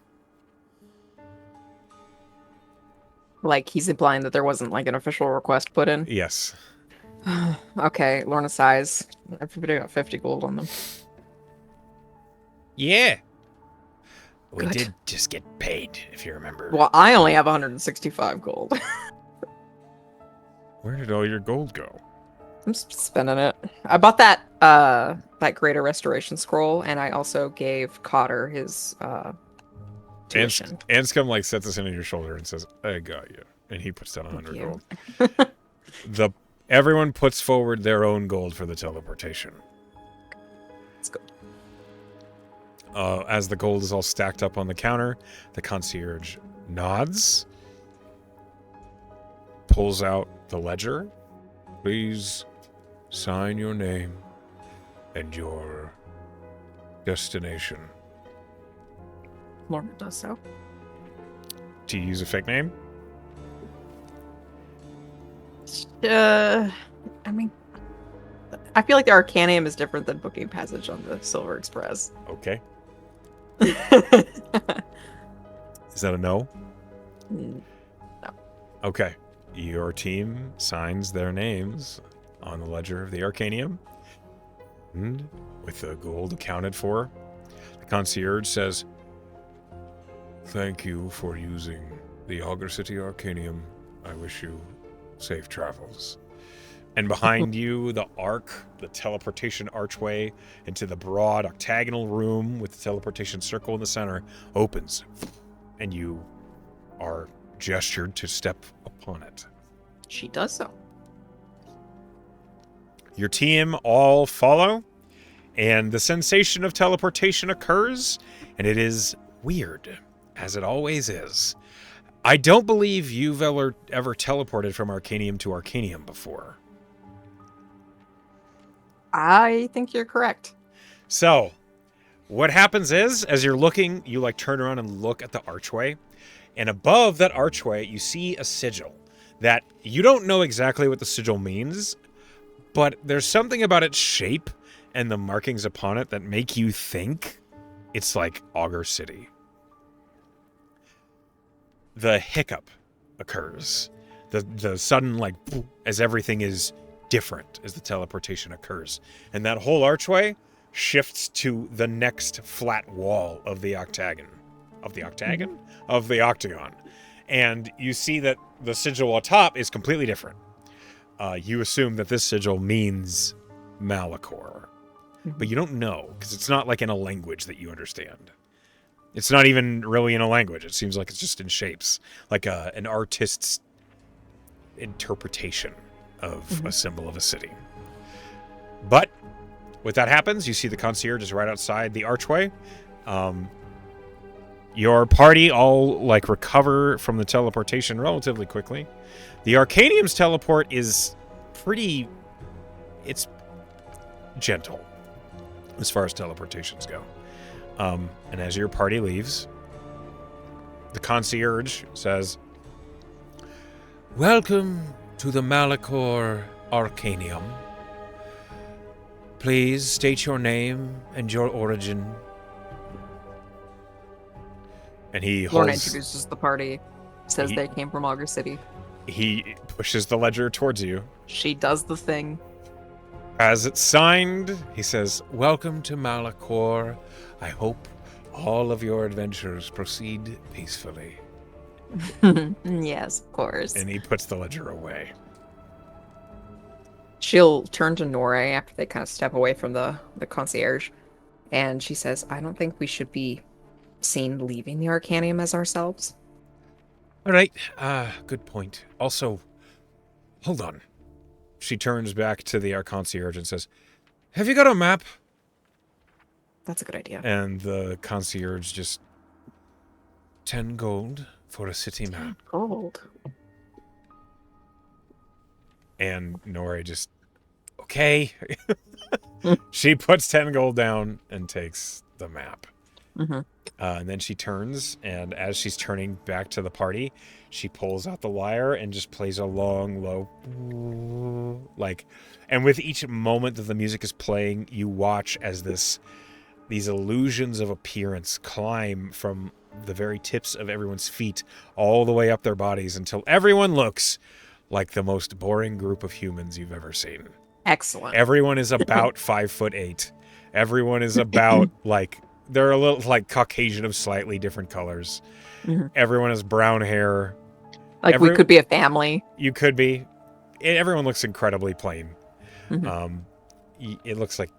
Like, he's implying that there wasn't, like, an official request put in? Yes. Okay, Lorna sighs. Everybody got 50 gold on them. Yeah. We Good. did just get paid, if you remember. Well, I only have 165 gold. Where did all your gold go? I'm spending it. I bought that Greater Restoration Scroll, and I also gave Cotter his tuition. Anscombe like sets his hand on your shoulder and says, "I got you." And he puts down 100 you. gold. Everyone puts forward their own gold for the teleportation. Let's go. As the gold is all stacked up on the counter, the concierge nods, pulls out the ledger. "Please sign your name and your destination." Lorna does so. Do you use a fake name? I mean, I feel like the Arcanium is different than booking passage on the Silver Express. Okay. Is that a no? No. Okay. Your team signs their names on the ledger of the Arcanium. And with the gold accounted for, the concierge says, "Thank you for using the Augur City Arcanium. I wish you safe travels." And behind you, the arc, the teleportation archway into the broad octagonal room with the teleportation circle in the center opens. And you are gestured to step upon it. She does so. Your team all follow, and the sensation of teleportation occurs, and it is weird, as it always is. I don't believe you've ever teleported from Arcanium to Arcanium before. I think you're correct. So, what happens is, as you're looking, you like turn around and look at the archway. And above that archway, you see a sigil that you don't know exactly what the sigil means, but there's something about its shape and the markings upon it that make you think it's like Augur City. The hiccup occurs. The sudden, like, as everything is different as the teleportation occurs. And that whole archway shifts to the next flat wall of the octagon. Of the octagon? Mm-hmm. Of the octagon. And you see that the sigil atop is completely different. You assume that this sigil means Malikor. Mm-hmm. But you don't know, because it's not like in a language that you understand. It's not even really in a language. It seems like it's just in shapes. Like an artist's interpretation of a symbol of a city. But when that happens, you see the concierge is right outside the archway. Your party all like recover from the teleportation relatively quickly. The Arcanium's teleport is it's gentle as far as teleportations go. And as your party leaves, the concierge says, "Welcome to the Malikor Arcanium. Please state your name and your origin." And Lorna introduces the party, says they came from Augur City. He pushes the ledger towards you. She does the thing. As it's signed, he says, "Welcome to Malikor. I hope all of your adventures proceed peacefully." Yes, of course. And he puts the ledger away. She'll turn to Nora after they kind of step away from the concierge, and she says, "I don't think we should be seen leaving the Arcanium as ourselves." All right, good point. Also, hold on. She turns back to the concierge and says, "Have you got a map?" That's a good idea. And the concierge just 10 gold for a city map. Gold. And Nori just, okay. She puts 10 gold down and takes the map. Mm-hmm. And then she turns, and as she's turning back to the party, she pulls out the lyre and just plays a long, low, like, and with each moment that the music is playing, you watch as these illusions of appearance climb from the very tips of everyone's feet all the way up their bodies until everyone looks like the most boring group of humans you've ever seen. Excellent. Everyone is about 5'8". Everyone is about like, they're a little like Caucasian of slightly different colors. Mm-hmm. Everyone has brown hair. Like we could be a family. You could be. Everyone looks incredibly plain. Mm-hmm. It looks like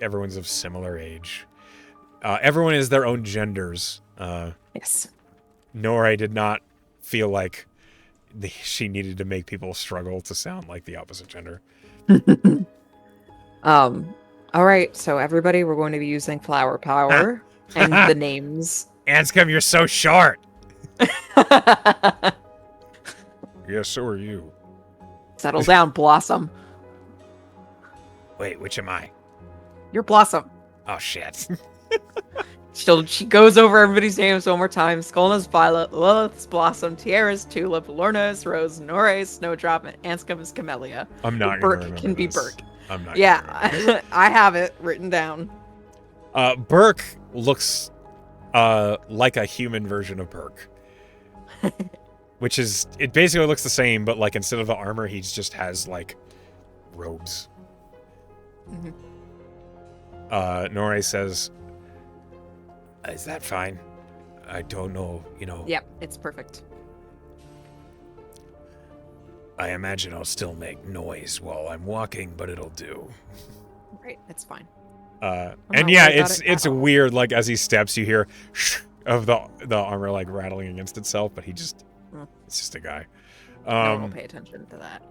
everyone's of similar age. Everyone is their own genders. Yes. Nora did not feel like she needed to make people struggle to sound like the opposite gender. All right, so everybody, we're going to be using flower power and the names. Anscombe, you're so short. Yeah, so are you. Settle down, Blossom. Wait, which am I? You're Blossom. Oh, shit. She goes over everybody's names one more time. Skolna's Violet, Lilith's Blossom, Tiara's Tulip, Lorna is Rose, Nora is Snowdrop, and Anscombe is Camellia. I'm not Burke gonna can be this. Burke. I'm not. Yeah, I have it written down. Burke looks like a human version of Burke. Which is, it basically looks the same, but like instead of the armor, he just has like robes. Mm-hmm. Nora says, "Is that fine? I don't know, Yep, it's perfect. I imagine I'll still make noise while I'm walking, but it'll do." Right, it's fine. And yeah, it's weird. Like as he steps, you hear of the armor like rattling against itself, but it's just a guy. No one will pay attention to that.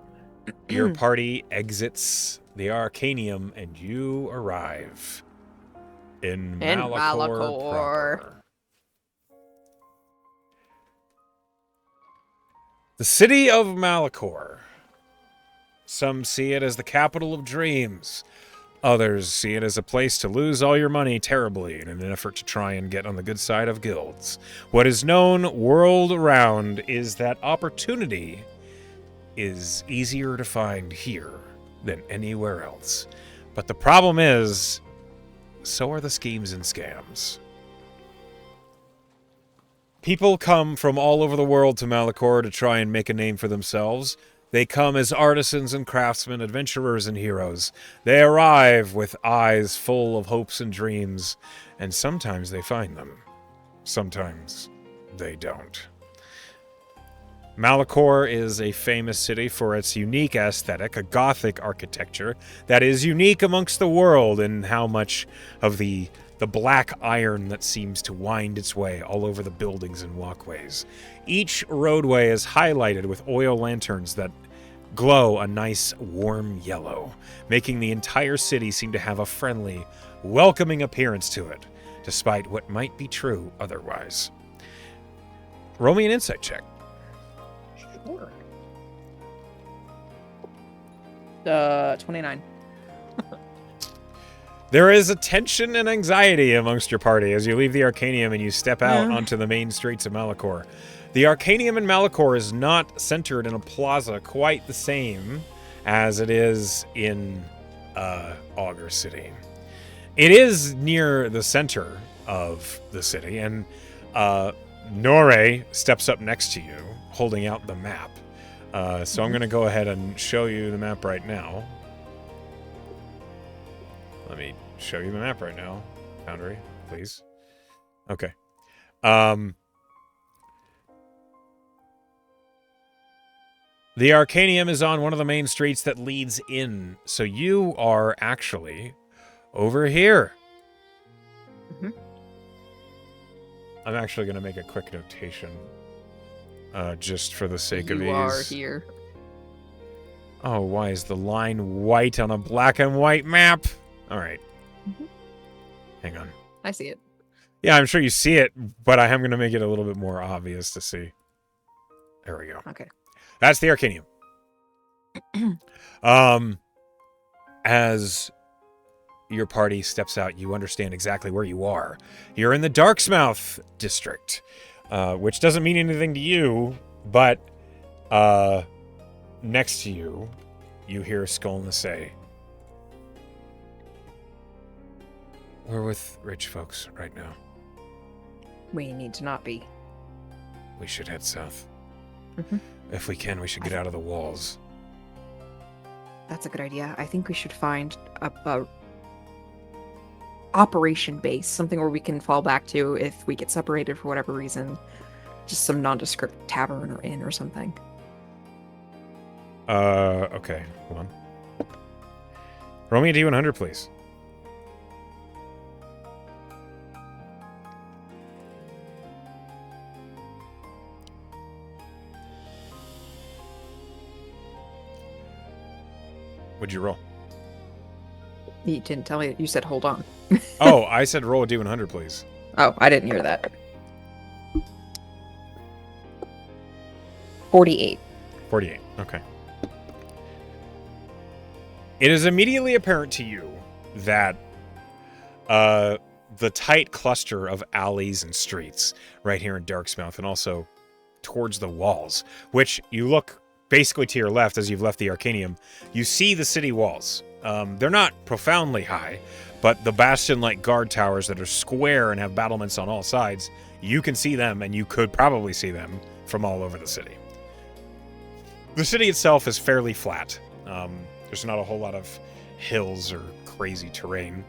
Your party exits the Arcanium, and you arrive in Malikor. The city of Malikor. Some see it as the capital of dreams. Others see it as a place to lose all your money terribly in an effort to try and get on the good side of guilds. What is known world around is that opportunity is easier to find here than anywhere else. But the problem is, so are the schemes and scams. People come from all over the world to Malikor to try and make a name for themselves. They come as artisans and craftsmen, adventurers and heroes. They arrive with eyes full of hopes and dreams, and sometimes they find them. Sometimes they don't. Malikor is a famous city for its unique aesthetic, a Gothic architecture that is unique amongst the world in how much of the black iron that seems to wind its way all over the buildings and walkways. Each roadway is highlighted with oil lanterns that glow a nice warm yellow, making the entire city seem to have a friendly, welcoming appearance to it, despite what might be true otherwise. Roll me an insight check. Sure. 29. There is a tension and anxiety amongst your party as you leave the Arcanium and you step out onto the main streets of Malikor. The Arcanium in Malikor is not centered in a plaza quite the same as it is in Augur City. It is near the center of the city, and Nore steps up next to you, holding out the map. So I'm going to go ahead and show you the map right now. Let me show you the map right now, Foundry, please. Okay. The Arcanium is on one of the main streets that leads in, so you are actually over here. Mm-hmm. I'm actually going to make a quick notation, just for the sake of ease. You are here. Oh, why is the line white on a black and white map? All right. Mm-hmm. Hang on. I see it. Yeah, I'm sure you see it, but I am going to make it a little bit more obvious to see. There we go. Okay. That's the Arcanium. As your party steps out, you understand exactly where you are. You're in the Darksmouth district, which doesn't mean anything to you, but next to you, you hear Skolna say, "We're with rich folks right now. We need to not be. We should head south. Mm-hmm. If we can, we should get out of the walls." That's a good idea. I think we should find a operation base, something where we can fall back to if we get separated for whatever reason. Just some nondescript tavern or inn or something. Okay. Hold on. Roll me a D100, please. What'd you roll? You didn't tell me. You said hold on. Oh, I said roll a D100, please. Oh, I didn't hear that. 48. 48. Okay. It is immediately apparent to you that the tight cluster of alleys and streets right here in Darksmouth, and also towards the walls, which you look basically to your left as you've left the Arcanium, you see the city walls. They're not profoundly high, but the bastion-like guard towers that are square and have battlements on all sides, you can see them, and you could probably see them from all over the city. The city itself is fairly flat. There's not a whole lot of hills or crazy terrain.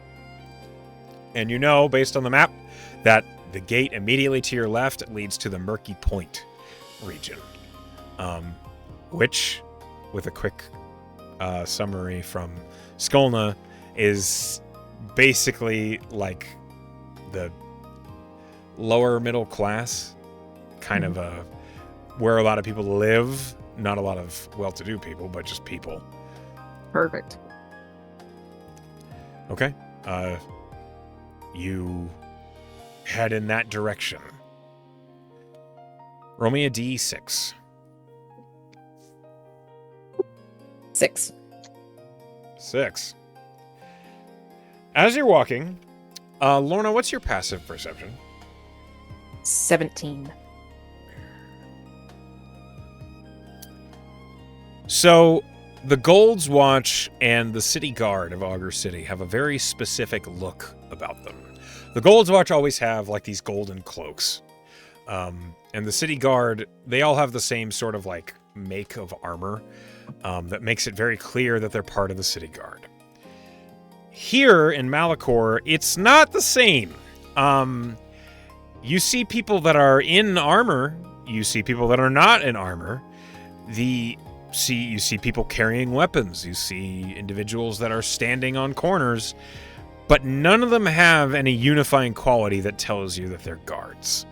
And you know, based on the map, that the gate immediately to your left leads to the Murky Point region. Which, with a quick summary from Skolna, is basically like the lower middle class, kind of where a lot of people live. Not a lot of well-to-do people, but just people. Perfect. Okay. You head in that direction. Roll me a D6. 6. 6. As you're walking, Lorna, what's your passive perception? 17. So, the Gold's Watch and the City Guard of Augur City have a very specific look about them. The Gold's Watch always have, like, these golden cloaks. And the City Guard, they all have the same sort of, like, make of armor that makes it very clear that they're part of the City Guard. Here in Malikor, it's not the same. You see people that are in armor. You see people that are not in armor. You see people carrying weapons. You see individuals that are standing on corners. But none of them have any unifying quality that tells you that they're guards.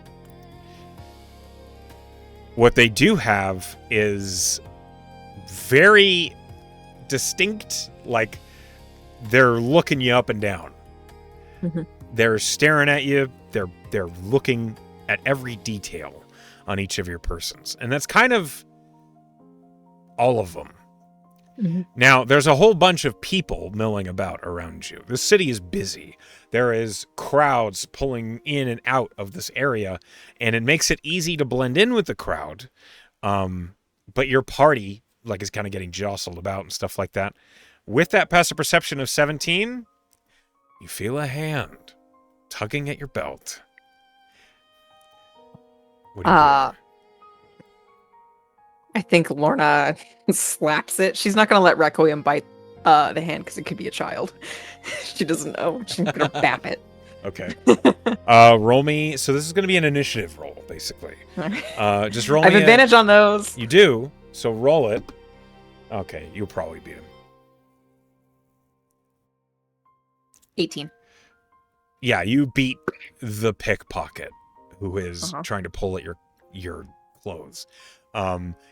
What they do have is very distinct, like they're looking you up and down. Mm-hmm. They're staring at you. They're looking at every detail on each of your persons. And that's kind of all of them. Mm-hmm. Now, there's a whole bunch of people milling about around you. The city is busy. There is crowds pulling in and out of this area, and it makes it easy to blend in with the crowd. But your party, like, is kind of getting jostled about and stuff like that. With that passive perception of 17, you feel a hand tugging at your belt. What do you do? I think Lorna slaps it. She's not going to let Requiem bite the hand because it could be a child. She doesn't know. She's going to bap it. Okay. Roll me. So this is going to be an initiative roll, basically. Just roll I have me advantage on those. You do. So roll it. Okay. You'll probably beat him. 18. Yeah, you beat the pickpocket who is Uh-huh. trying to pull at your clothes.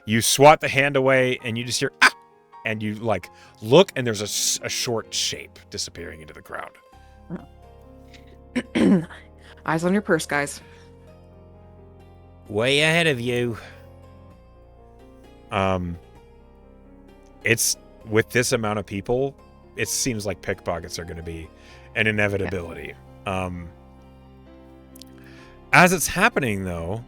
You swat the hand away, and you just hear, ah! And you, like, look, and there's a short shape disappearing into the crowd. Eyes on your purse, guys. Way ahead of you. It's, with this amount of people, it seems like pickpockets are going to be an inevitability. Yeah. As it's happening, though,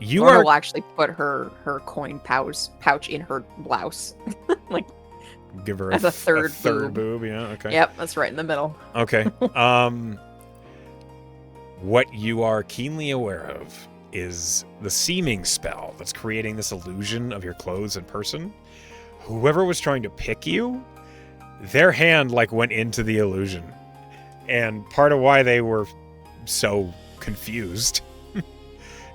Lorna will actually put her coin pouch in her blouse. Like, give her as a third boob. Yeah, okay. Yep, that's right in the middle. Okay. What you are keenly aware of is the seeming spell that's creating this illusion of your clothes and person. Whoever was trying to pick you, their hand, like, went into the illusion. And part of why they were so confused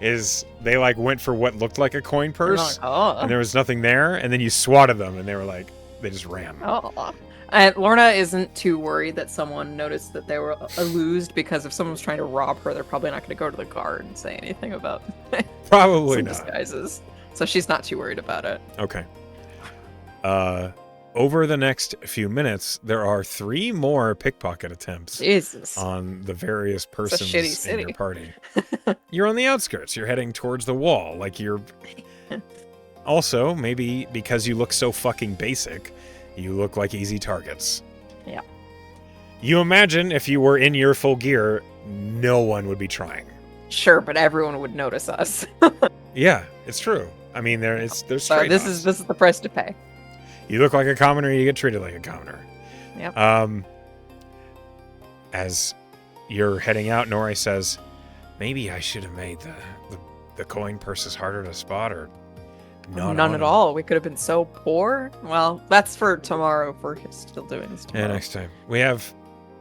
is they, like, went for what looked like a coin purse, and there was nothing there, and then you swatted them, and they were like, they just ran. Oh. And Lorna isn't too worried that someone noticed that they were illused, because if someone's trying to rob her, they're probably not going to go to the guard and say anything about Probably not. disguises. So she's not too worried about it. Okay. Over the next few minutes, there are 3 more pickpocket attempts Jesus. on the various persons shitty in your party. You're on the outskirts. You're heading towards the wall. Like, you're... Also, maybe because you look so fucking basic, you look like easy targets. Yeah. You imagine if you were in your full gear, no one would be trying. Sure, but everyone would notice us. Yeah, it's true. I mean, there's So this is the price to pay. You look like a commoner, you get treated like a commoner. Yep. As you're heading out, Nori says, maybe I should have made the coin purses harder to spot, or none at all. We could have been so poor. Well, that's for tomorrow, if we're still doing this tomorrow. Yeah, next time. We have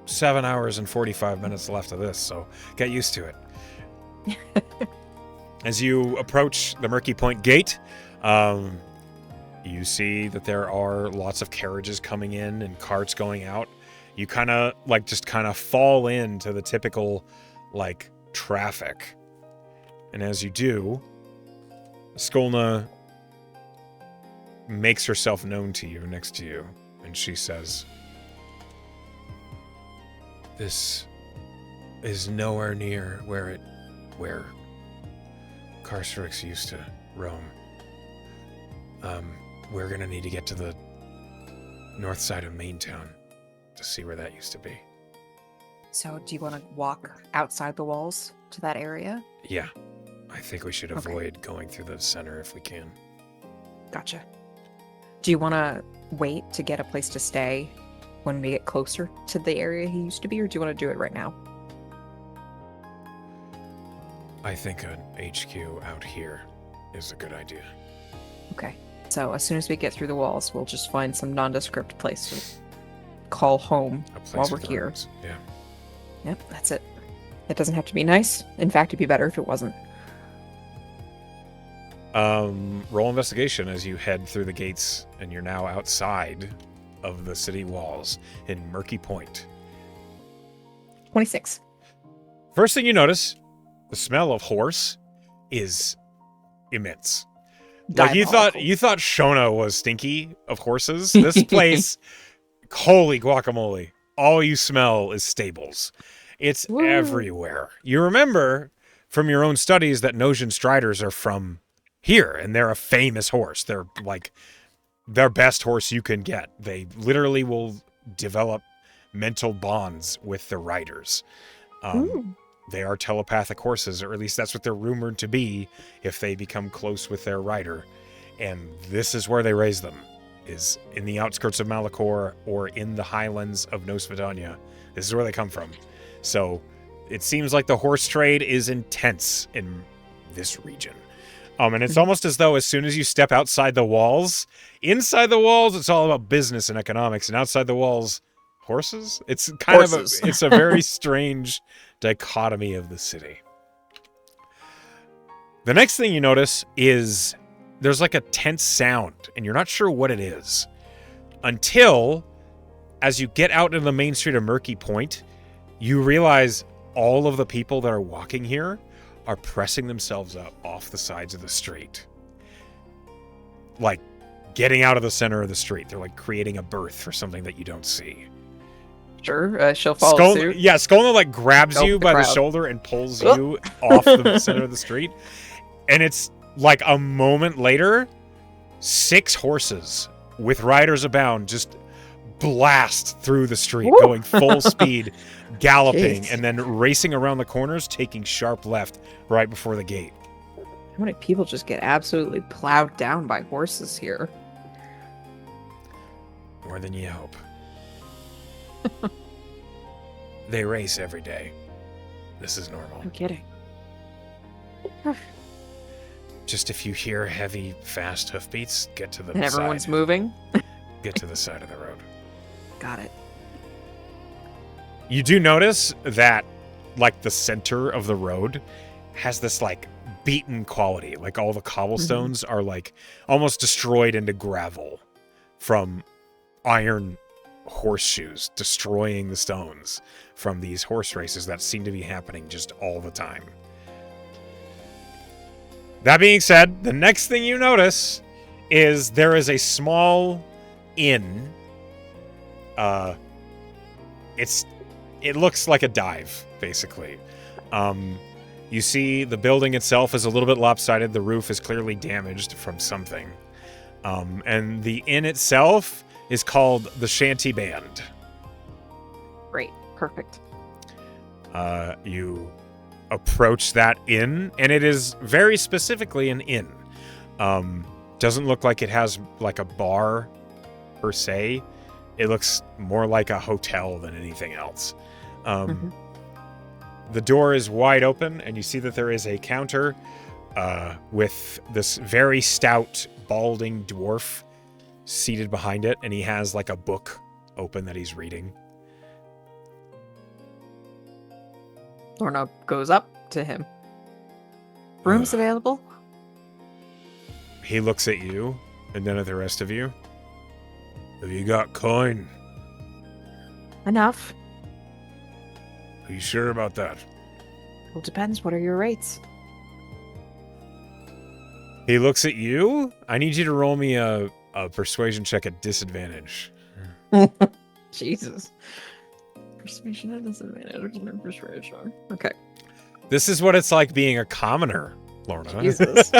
7 hours and 45 minutes left of this, so get used to it. As you approach the Murky Point Gate, you see that there are lots of carriages coming in and carts going out. You kind of, like, just kind of fall into the typical, like, traffic. And as you do, Skolna makes herself known to you next to you, and she says, "This is nowhere near where Karstrix used to roam. We're gonna need to get to the north side of Maintown to see where that used to be. So, do you want to walk outside the walls to that area? Yeah, I think we should Okay. avoid going through the center if we can. Gotcha. Do you want to wait to get a place to stay when we get closer to the area he used to be, or do you want to do it right now? I think an HQ out here is a good idea. Okay. So, as soon as we get through the walls, we'll just find some nondescript place to call home A place while we're with here. roads. Yeah. Yep, that's it. It doesn't have to be nice. In fact, it'd be better if it wasn't. Roll investigation as you head through the gates, and you're now outside of the city walls in Murky Point. 26. First thing you notice, the smell of horse is immense. Like you thought Shona was stinky of horses. This place, holy guacamole, all you smell is stables. It's Woo. everywhere. You remember from your own studies that Nosian Striders are from here, and they're a famous horse. They're like their best horse you can get. They literally will develop mental bonds with the riders. They are telepathic horses, or at least that's what they're rumored to be if they become close with their rider. And this is where they raise them, is in the outskirts of Malikor or in the highlands of Nosvidania. This is where they come from. So it seems like the horse trade is intense in this region. And it's almost as though as soon as you step outside the walls, inside the walls, it's all about business and economics, and outside the walls, horses? It's kind Horses. it's a very strange dichotomy of the city. The next thing you notice is there's like a tense sound, and you're not sure what it is until, as you get out into the main street of Murky Point, you realize all of the people that are walking here are pressing themselves up off the sides of the street. Like getting out of the center of the street. They're like creating a berth for something that you don't see. Sure, she'll follow suit. Yeah, Skolna like grabs Help you the by the crowd. shoulder and pulls you off the center of the street. And it's like a moment later, 6 horses with riders abound just blast through the street, Woo! going full speed, galloping, Jeez. and then racing around the corners, taking sharp left right before the gate. How many people just get absolutely plowed down by horses here? More than you hope. They race every day. This is normal. No kidding. Just if you hear heavy, fast hoofbeats, get to the And everyone's side. moving? Get to the side of the road. Got it. You do notice that, like, the center of the road has this, like, beaten quality. Like, all the cobblestones are, like, almost destroyed into gravel from iron horseshoes destroying the stones from these horse races that seem to be happening just all the time. That being said, the next thing you notice is there is a small inn. It looks like a dive, basically. You see the building itself is a little bit lopsided. The roof is clearly damaged from something. And the inn itself is called the Shanty Band. Great. Perfect. You approach that inn, and it is very specifically an inn. Doesn't look like it has like a bar per se. It looks more like a hotel than anything else. The door is wide open, and you see that there is a counter with this very stout, balding dwarf seated behind it, and he has like a book open that he's reading. Lorna goes up to him. Rooms available? He looks at you, and then at the rest of you. Have you got coin? Enough. Are you sure about that? Well, depends. What are your rates? He looks at you. I need you to roll me a persuasion check at disadvantage. Jesus. Persuasion at disadvantage. Persuasion. Okay. This is what it's like being a commoner, Lorna. Jesus.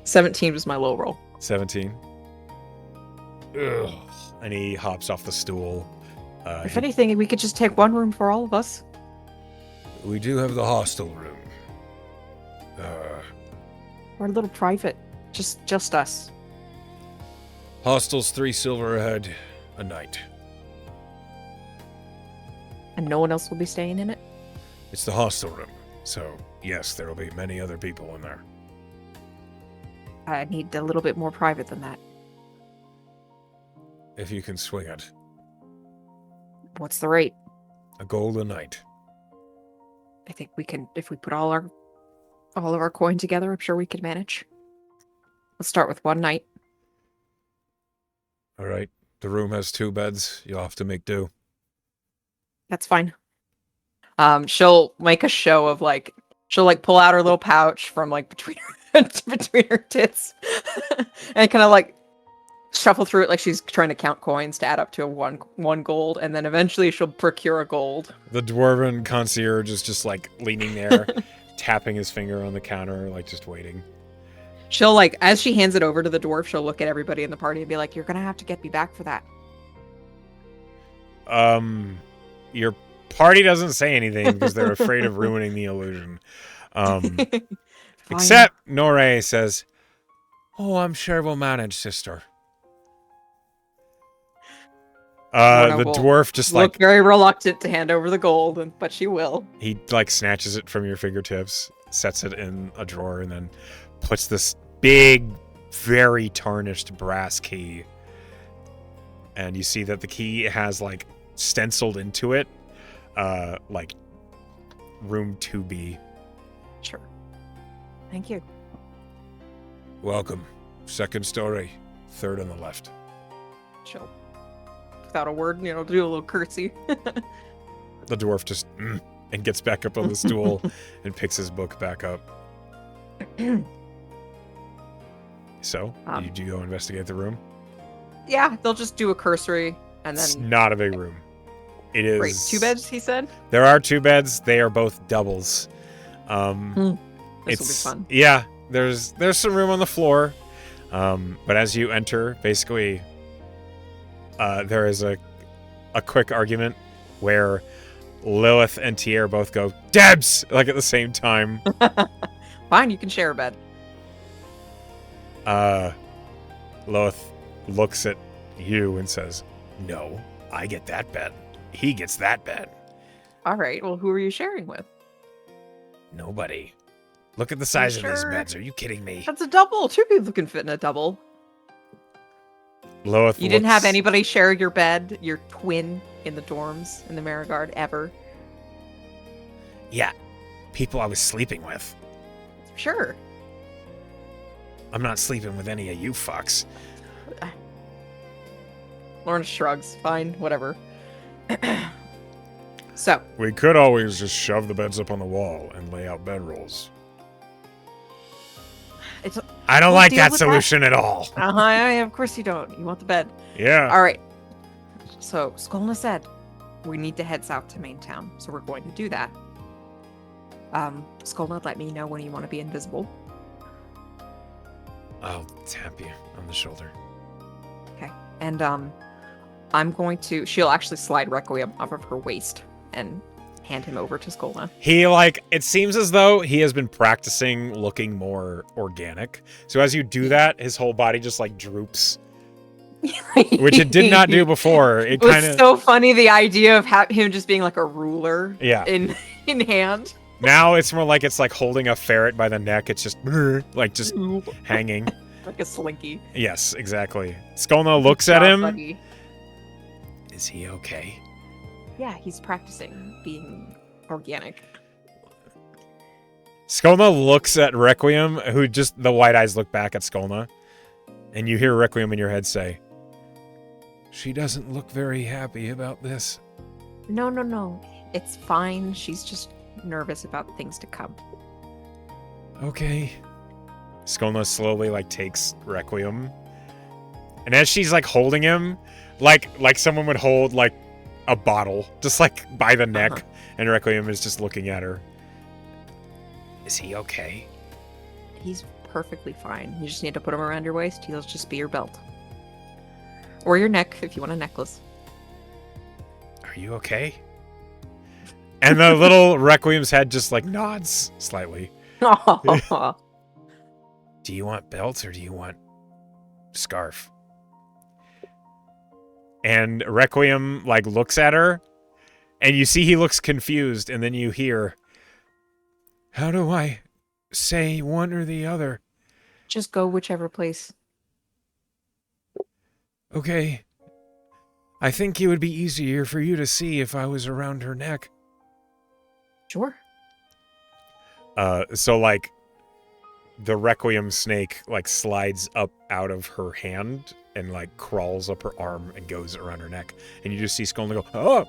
17 was my low roll. 17. Ugh. And he hops off the stool. If anything, we could just take one room for all of us. We do have the hostel room. We're a little private. Just us. Hostel's 3 silver a head a night. And no one else will be staying in it? It's the hostel room. So, yes, there will be many other people in there. I need a little bit more private than that. If you can swing it. What's the rate? A gold a night. I think we can, if we put all of our coin together, I'm sure we can manage. Let's start with one night. All right. The room has 2 beds. You'll have to make do. That's fine. She'll make a show of she'll pull out her little pouch from between her tits and kind of shuffle through it like she's trying to count coins to add up to one gold, and then eventually she'll procure a gold. The dwarven concierge is just leaning there, tapping his finger on the counter, just waiting. She'll as she hands it over to the dwarf, she'll look at everybody in the party and be like, "You're gonna have to get me back for that." Your party doesn't say anything because they're afraid of ruining the illusion. Except Norre says, "Oh, I'm sure we'll manage, sister." The dwarf just look very reluctant to hand over the gold, but she will. He snatches it from your fingertips, sets it in a drawer, and then puts this big, very tarnished brass key. And you see that the key has stenciled into it, room 2B. Sure. Thank you. Welcome. 2nd story, 3rd on the left. She'll, without a word, do a little curtsy. The dwarf just and gets back up on the stool and picks his book back up. So, did you go investigate the room? Yeah, they'll just do a cursory, and then... It's not a big room. It is... Right, 2 beds, he said? There are 2 beds. They are both doubles. This will be fun. Yeah, there's some room on the floor. But as you enter, basically, there is a quick argument where Lilith and Tier both go, "Debs!" at the same time. Fine, you can share a bed. Lilith looks at you and says, "No, I get that bed. He gets that bed." All right, well, who are you sharing with? Nobody. Look at the size of these beds. Are you kidding me? That's a double. 2 people can fit in a double. Lilith You didn't have anybody share your bed, your twin, in the dorms in the Marigard ever? Yeah, people I was sleeping with. Sure. I'm not sleeping with any of you fucks. Lorna shrugs. Fine, whatever. So. We could always just shove the beds up on the wall and lay out bedrolls. I don't like that solution at all. Of course you don't. You want the bed. Yeah. All right. So, Skolna said we need to head south to main town, so we're going to do that. Skolna, let me know when you want to be invisible. I'll tap you on the shoulder. Okay. And I'm going to... She'll actually slide Requiem off of her waist and hand him over to Skolna. He, it seems as though he has been practicing looking more organic. So as you do that, his whole body just, droops. Which it did not do before. It was so funny, the idea of him just being a ruler in hand. Now it's more it's holding a ferret by the neck. It's just, hanging. Like a slinky. Yes, exactly. Skolna looks at him. Buddy. Is he okay? Yeah, he's practicing being organic. Skolna looks at Requiem, who just, the white eyes look back at Skolna. And you hear Requiem in your head say, "She doesn't look very happy about this." No. It's fine. She's just nervous about things to come. Okay. Skolna slowly, takes Requiem. And as she's, holding him, like someone would hold, a bottle, just, by the neck. And Requiem is just looking at her. Is he okay? He's perfectly fine. You just need to put him around your waist. He'll just be your belt. Or your neck, if you want a necklace. Are you okay? And the little Requiem's head just like nods slightly. Aw. Do you want belt or do you want scarf? And Requiem like looks at her, and you see he looks confused, and then you hear, how do I say one or the other? Just go whichever place. Okay. I think it would be easier for you to see if I was around her neck. Sure. So like the Requiem snake like slides up out of her hand and like crawls up her arm and goes around her neck. And you just see Skolna go, oh,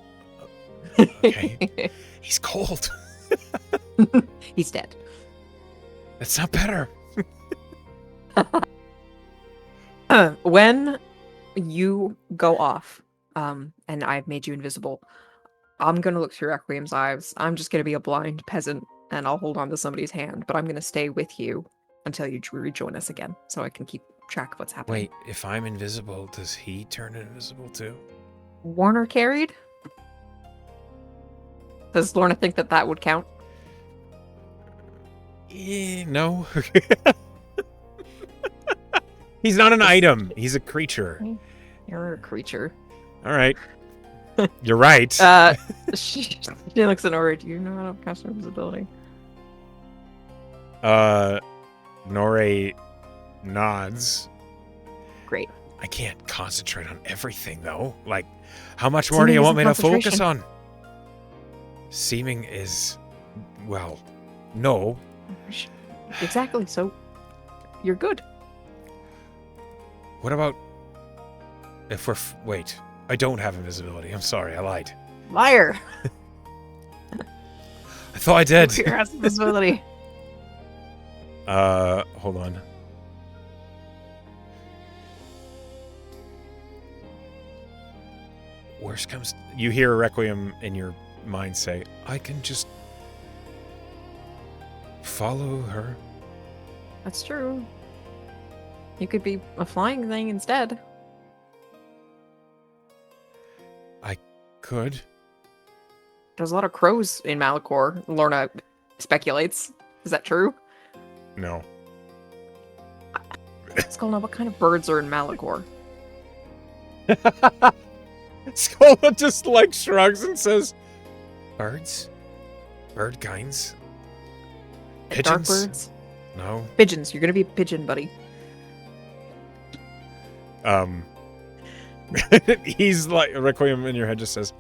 okay. He's cold. He's dead. That's not better. When you go off, and I've made you invisible, I'm gonna look through Requiem's eyes. I'm just gonna be a blind peasant, and I'll hold on to somebody's hand, but I'm gonna stay with you until you rejoin us again, so I can keep track of what's happening. Wait, if I'm invisible, does he turn invisible too? Warner carried? Does Lorna think that that would count? No. He's not an item. He's a creature. You're a creature. All right. You're right. She looks at Nora. Do you know how to cast invisibility? Nore nods. Great. I can't concentrate on everything, though. Like, how much more do you want me to focus on? Seeming is, well, no. Exactly, so you're good. What about if we're... Wait, I don't have invisibility. I'm sorry, I lied. Liar! I thought I did. Your invisibility. Hold on. Worst comes... You hear Requiem in your mind say, I can just follow her. That's true. You could be a flying thing instead. I could. There's a lot of crows in Malikor, Lorna speculates. Is that true? No. Skolna, what kind of birds are in Malikor? Skola just like shrugs and says, birds? Bird kinds? Dark Pigeons? birds? No. Pigeons. You're gonna be a pigeon, buddy. He's like, Requiem in your head just says,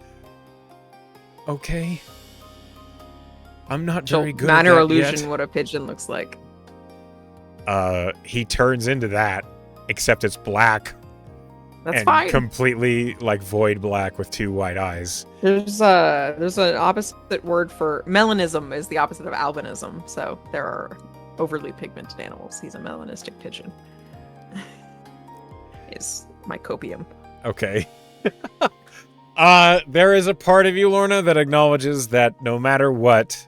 okay. I'm not very good at Manner that illusion yet. what a pigeon looks like. He turns into that, except it's black. That's and fine. Completely like void black with two white eyes. There's an opposite word for melanism is the opposite of albinism. So there are overly pigmented animals. He's a melanistic pigeon. Is my copium. Okay. There is a part of you, Lorna, that acknowledges that no matter what,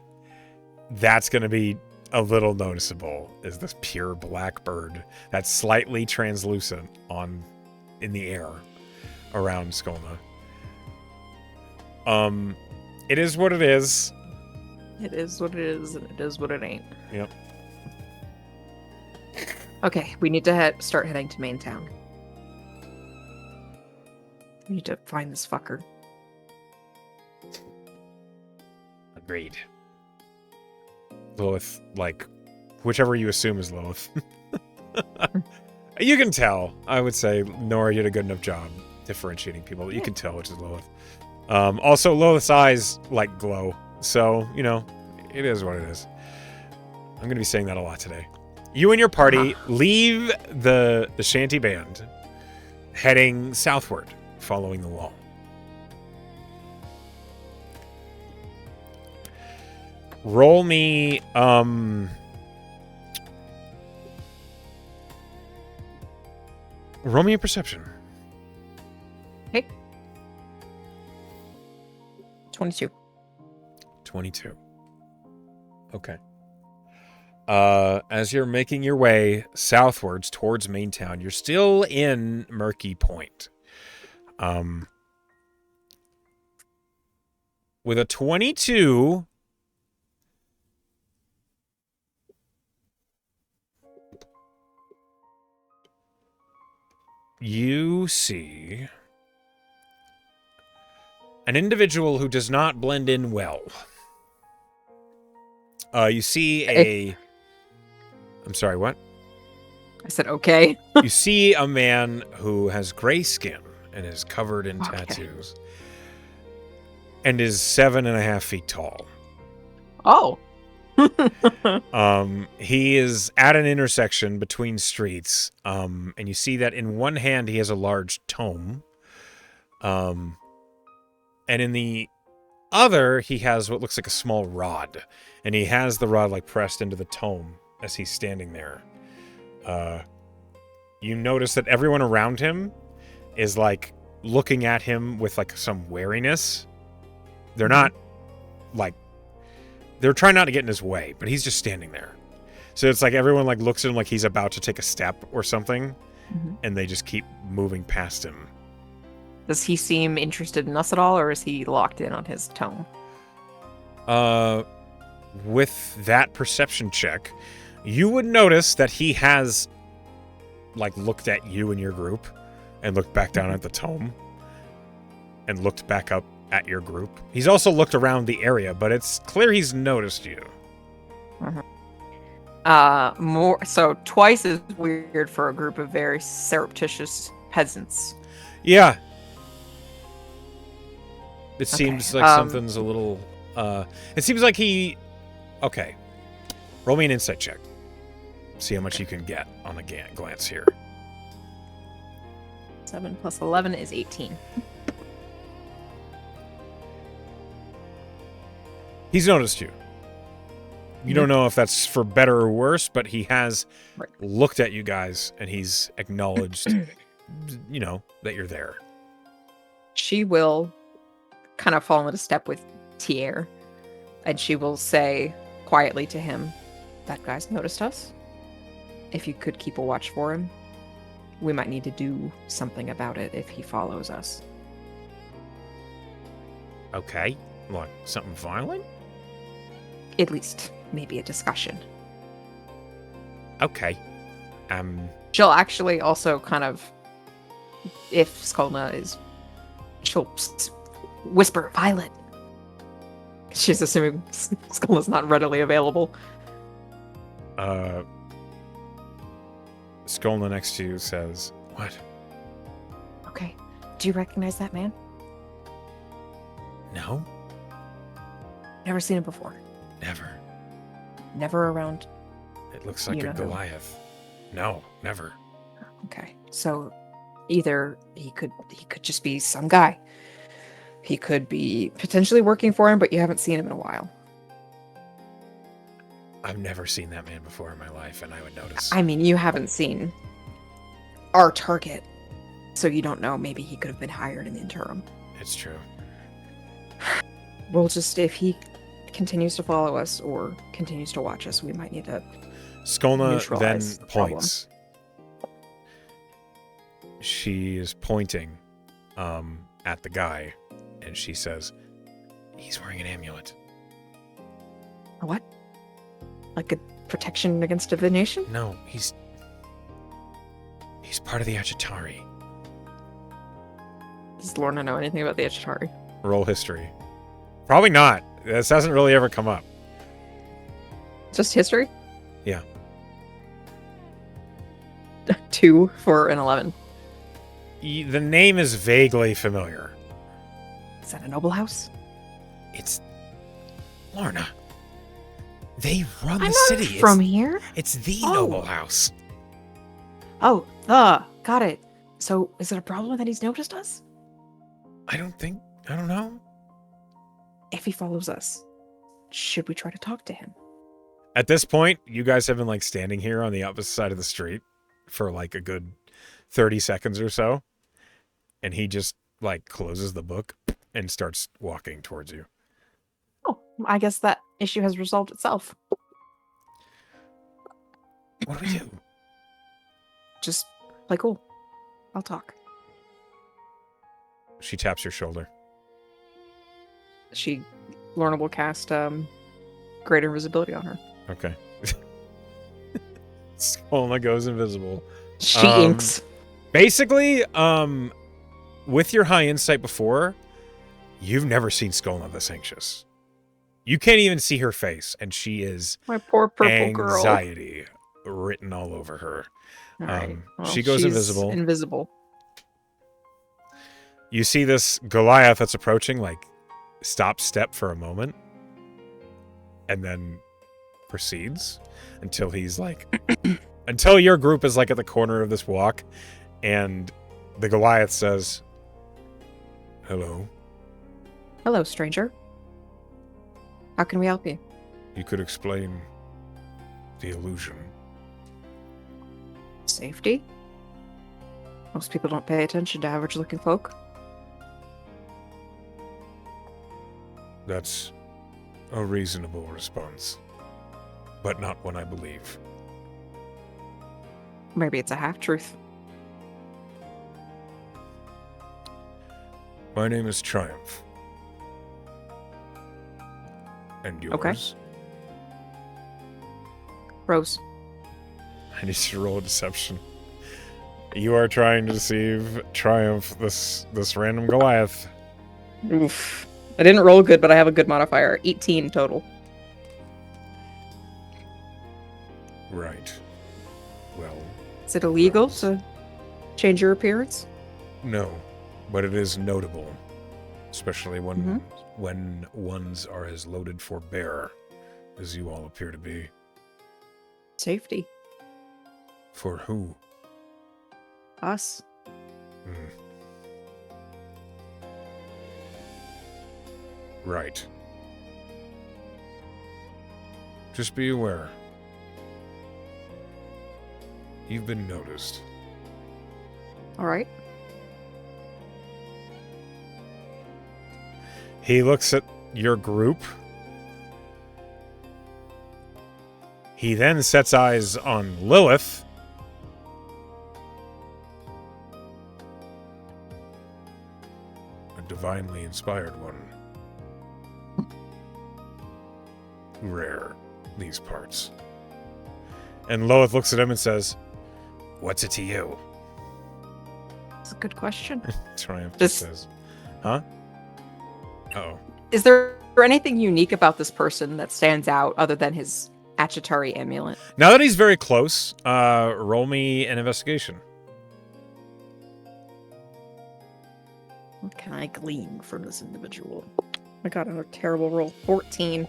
that's going to be a little noticeable, is this pure black bird that's slightly translucent in the air around Skolna. It is what it is. It is what it is, and it is what it ain't. Yep. Okay, we need to start heading to main town. We need to find this fucker. Agreed. Lilith, like, whichever you assume is Lilith. You can tell, I would say. Nora did a good enough job differentiating people. You can tell which is Lilith. Also, Lilith's eyes, like, glow. So, you know, it is what it is. I'm going to be saying that a lot today. You and your party leave the shanty band, heading southward, following the wall. Roll me, roll me a perception. Okay. 22. 22. Okay. As you're making your way southwards towards Maintown, you're still in Murky Point. With a 22, you see an individual who does not blend in well. You see a... I'm sorry, what? I said, okay. You see a man who has gray skin and is covered in tattoos. And is 7.5 feet tall. Oh. He is at an intersection between streets. And you see that in one hand he has a large tome. And in the other, he has what looks like a small rod. And he has the rod like pressed into the tome as he's standing there. You notice that everyone around him is like looking at him with like some wariness. They're not like, they're trying not to get in his way, but he's just standing there. So it's like everyone like looks at him like he's about to take a step or something, and they just keep moving past him. Does he seem interested in us at all, or is he locked in on his tome? With that perception check, you would notice that he has like looked at you and your group and looked back down at the tome and looked back up at your group. He's also looked around the area, but it's clear he's noticed you. So twice as weird for a group of very surreptitious peasants. Yeah. It seems like something's a little... it seems like he... Okay. Roll me an insight check. See how much you can get on a glance here. 7 plus 11 is 18. He's noticed you. You don't know if that's for better or worse, but he has looked at you guys and he's acknowledged, you know, that you're there. She will kind of fall into step with Tier, and she will say quietly to him, "That guy's noticed us. If you could keep a watch for him, we might need to do something about it if he follows us." Okay. What, something violent? At least, maybe a discussion. Okay. She'll actually also kind of, if Skolna is, she'll whisper, "Violet." She's assuming Skolna's not readily available. Skolna next to you says, "What?" Okay. Do you recognize that man? No. Never seen him before. Never. Never around. It looks like a Goliath. No, never. Okay. So either he could just be some guy. He could be potentially working for him, but you haven't seen him in a while. I've never seen that man before in my life, and I would notice. I mean, you haven't seen our target, so you don't know. Maybe he could have been hired in the interim. It's true. We'll just, if he continues to follow us or continues to watch us, we might need to Skolna then the points. She is pointing at the guy, and she says, "He's wearing an amulet." A what? Like a protection against divination? No, he's part of the Achatari. Does Lorna know anything about the Achatari? Roll history. Probably not. This hasn't really ever come up. Just history? Yeah. 2 for an 11. The name is vaguely familiar. Is that a noble house? It's Lorna. They run the I'm city. Not from here? It's the noble house. Oh, got it. So, is it a problem that he's noticed us? I don't know. If he follows us, should we try to talk to him? At this point, you guys have been like standing here on the opposite side of the street for like a good 30 seconds or so. And he just like closes the book and starts walking towards you. Oh, I guess that issue has resolved itself. What do we do? Just play cool. I'll talk. She taps your shoulder. Lorna will cast greater invisibility on her. Okay. Skolna goes invisible. She inks. Basically, with your high insight before, you've never seen Skolna this anxious. You can't even see her face, and she is My poor purple girl. anxiety written all over her. All right. Well, she goes invisible. Invisible. You see this Goliath that's approaching, like, stop step for a moment, and then proceeds until he's like, until your group is like at the corner of this walk, and the Goliath says, "Hello. Hello, stranger. How can we help you? You could explain the illusion." Safety? Most people don't pay attention to average-looking folk. That's a reasonable response, but not one I believe. Maybe it's a half-truth. My name is Triumph. And yours? Okay. Rose. I need to roll a deception. You are trying to deceive Triumph, this random Goliath. Oof. I didn't roll good, but I have a good modifier. 18 total. Right. Well, Is it illegal Rose. to change your appearance? No, but it is notable, especially when Mhm. ones are as loaded for bear as you all appear to be. Safety. For who? Us. Hmm. Right. Just be aware. You've been noticed. All right. He looks at your group. He then sets eyes on Lilith. A divinely inspired one. Rare, these parts. And Lilith looks at him and says, "What's it to you?" That's a good question. Triumph Just- says, "Huh? Uh-oh. Is there anything unique about this person that stands out other than his Achatari amulet? Now that he's very close, roll me an investigation. What can I glean from this individual? I got a terrible roll. 14.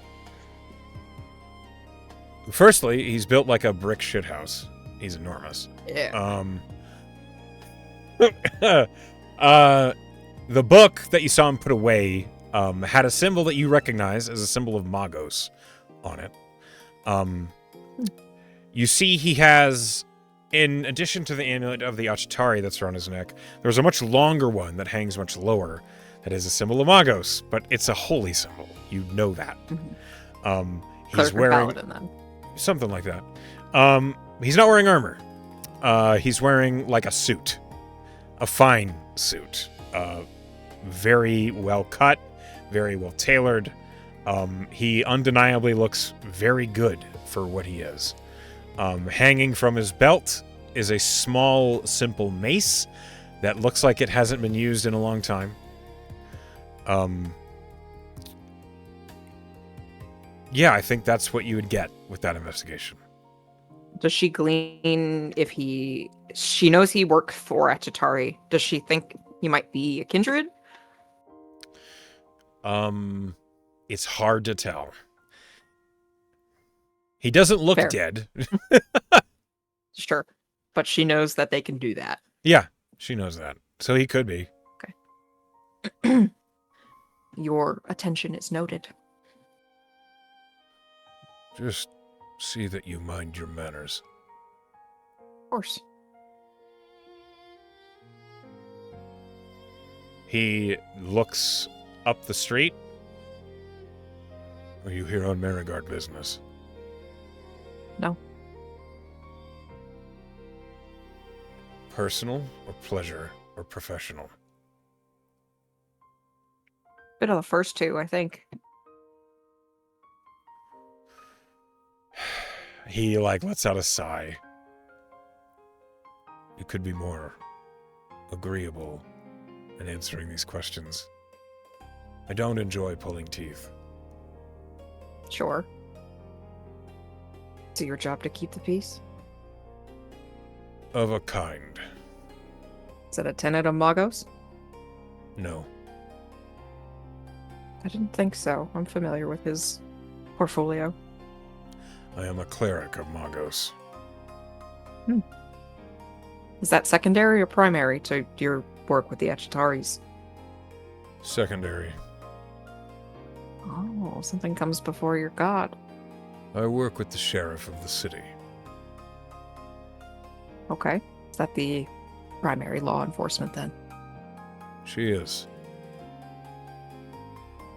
Firstly, he's built like a brick shithouse. He's enormous. Yeah. The book that you saw him put away had a symbol that you recognize as a symbol of Magos on it. You see he has, in addition to the amulet of the Achatari that's around his neck, there's a much longer one that hangs much lower that is a symbol of Magos, but it's a holy symbol. You know that. Mhm. He's Cleric or wearing... paladin, then. Something like that. He's not wearing armor. He's wearing like a suit. A fine suit. Very well cut, very well tailored. He undeniably looks very good for what he is. Hanging from his belt is a small, simple mace that looks like it hasn't been used in a long time. Yeah, I think that's what you would get with that investigation. Does she glean if he... She knows he worked for Achatari. Does she think he might be a kindred? It's hard to tell. He doesn't look Fair. dead. Sure. But she knows that they can do that. Yeah, she knows that. So he could be. Your attention is noted. Just see that you mind your manners. Of course. He looks up the street. Are you here on Marigard business? No. Personal or pleasure or professional? Bit of the first two, I think. He, lets out a sigh. You could be more agreeable in answering these questions. I don't enjoy pulling teeth. Sure. Is it your job to keep the peace? Of a kind. Is it a tenet of Magos? No. I didn't think so. I'm familiar with his portfolio. I am a cleric of Magos. Is that secondary or primary to your work with the Achataris? Secondary. Oh, something comes before your god. I work with the sheriff of the city. Okay. Is that the primary law enforcement then? She is.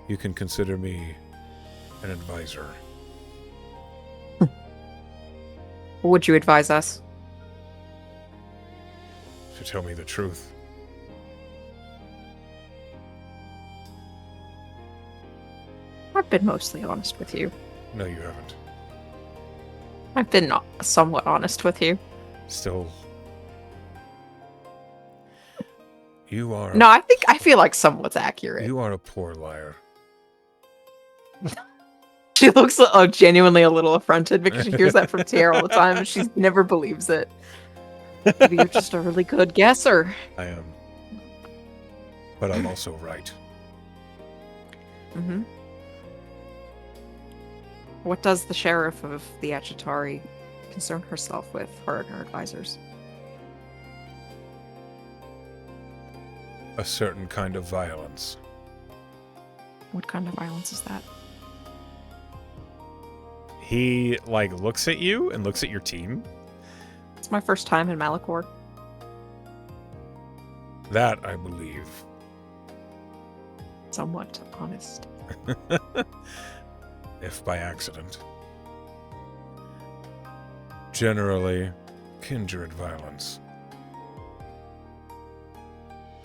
You can consider me an advisor. Would you advise us? To tell me the truth. I've been mostly honest with you. No, you haven't. I've been somewhat honest with you. Still. You are. No, I feel like somewhat's accurate. You are a poor liar. She looks genuinely a little affronted because she hears that from Tierra all the time, and she never believes it. Maybe you're just a really good guesser. I am. But I'm also right. Mm-hmm. What does the sheriff of the Achatari concern herself with, her and her advisors? A certain kind of violence. What kind of violence is that? He, looks at you and looks at your team. It's my first time in Malikor. That, I believe. Somewhat honest. If by accident. Generally, kindred violence.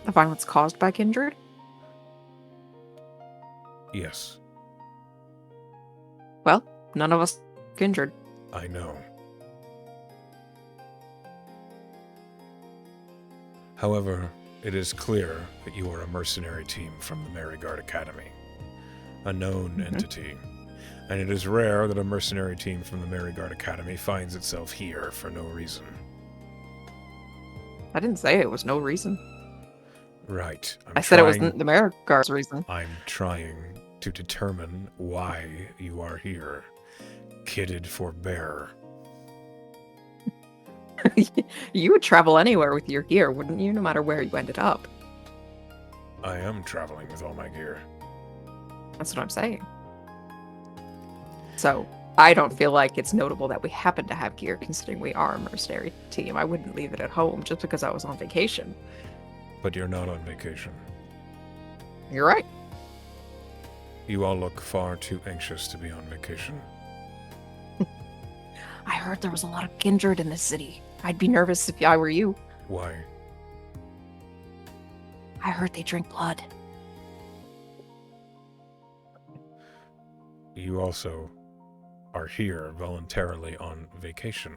The violence caused by kindred? Yes, Well, none of us kindred. I know. However, it is clear that you are a mercenary team from the Maryguard Academy. A known entity. And it is rare that a mercenary team from the Maryguard Academy finds itself here for no reason. I didn't say it was no reason. Right. I said it wasn't the Maryguard's reason. I'm trying to determine why you are here. Kitted for bear. You would travel anywhere with your gear, wouldn't you, no matter where you ended up? I am traveling with all my gear. That's what I'm saying. So, I don't feel like it's notable that we happen to have gear, considering we are a mercenary team. I wouldn't leave it at home just because I was on vacation. But you're not on vacation. You're right. You all look far too anxious to be on vacation. I heard there was a lot of kindred in this city. I'd be nervous if I were you. Why? I heard they drink blood. You also are here voluntarily on vacation.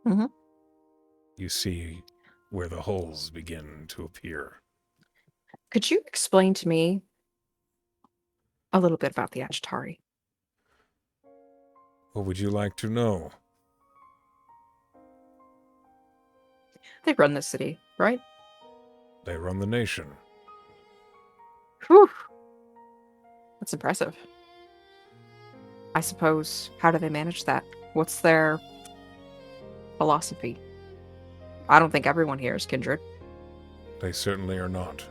Mm-hmm. You see where the holes begin to appear. Could you explain to me a little bit about the Achatari? What would you like to know? They run this city, right? They run the nation. Whew. That's impressive. I suppose, how do they manage that? What's their philosophy? I don't think everyone here is kindred. They certainly are not.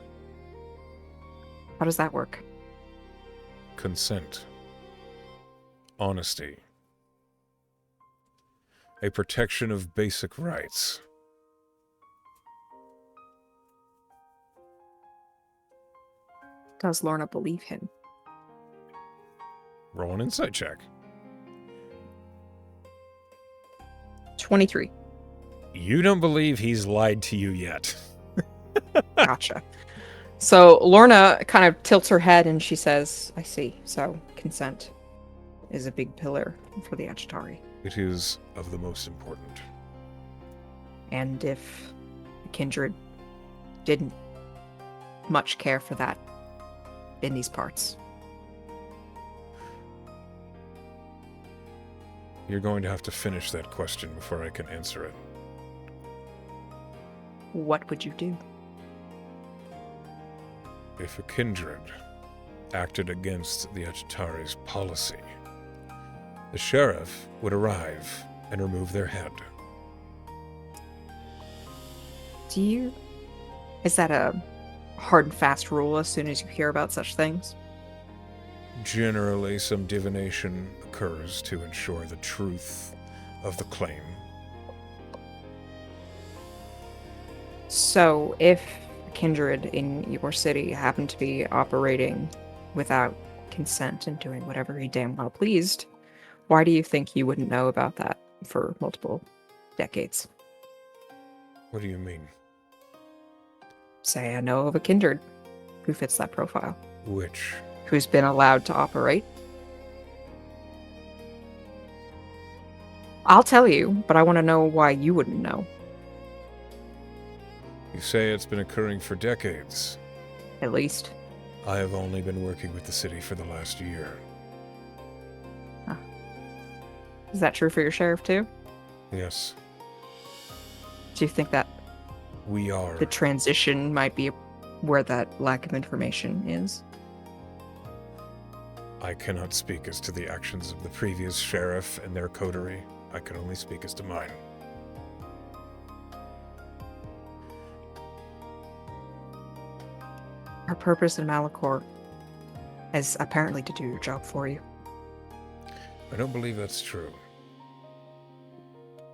How does that work? Consent. Honesty. A protection of basic rights. Does Lorna believe him? Roll an insight check. 23. You don't believe he's lied to you yet. Gotcha. So Lorna kind of tilts her head and she says, I see. So consent is a big pillar for the Achatari. It is of the most important. And if Kindred didn't much care for that in these parts. You're going to have to finish that question before I can answer it. What would you do? If a kindred acted against the Achatari's policy, the sheriff would arrive and remove their head. Is that a hard and fast rule as soon as you hear about such things? Generally, some divination occurs to ensure the truth of the claim. So, if Kindred in your city happened to be operating without consent and doing whatever he damn well pleased, why do you think you wouldn't know about that for multiple decades? What do you mean? Say I know of a Kindred who fits that profile, Which? who's been allowed to operate. I'll tell you, but I want to know why you wouldn't know. You say it's been occurring for decades. At least. I have only been working with the city for the last year. Huh. Is that true for your sheriff too? Yes, Do you think that we are. the transition might be where that lack of information is? I cannot speak as to the actions of the previous sheriff and their coterie. I can only speak as to mine. Our purpose in Malikor is apparently to do your job for you. I don't believe that's true.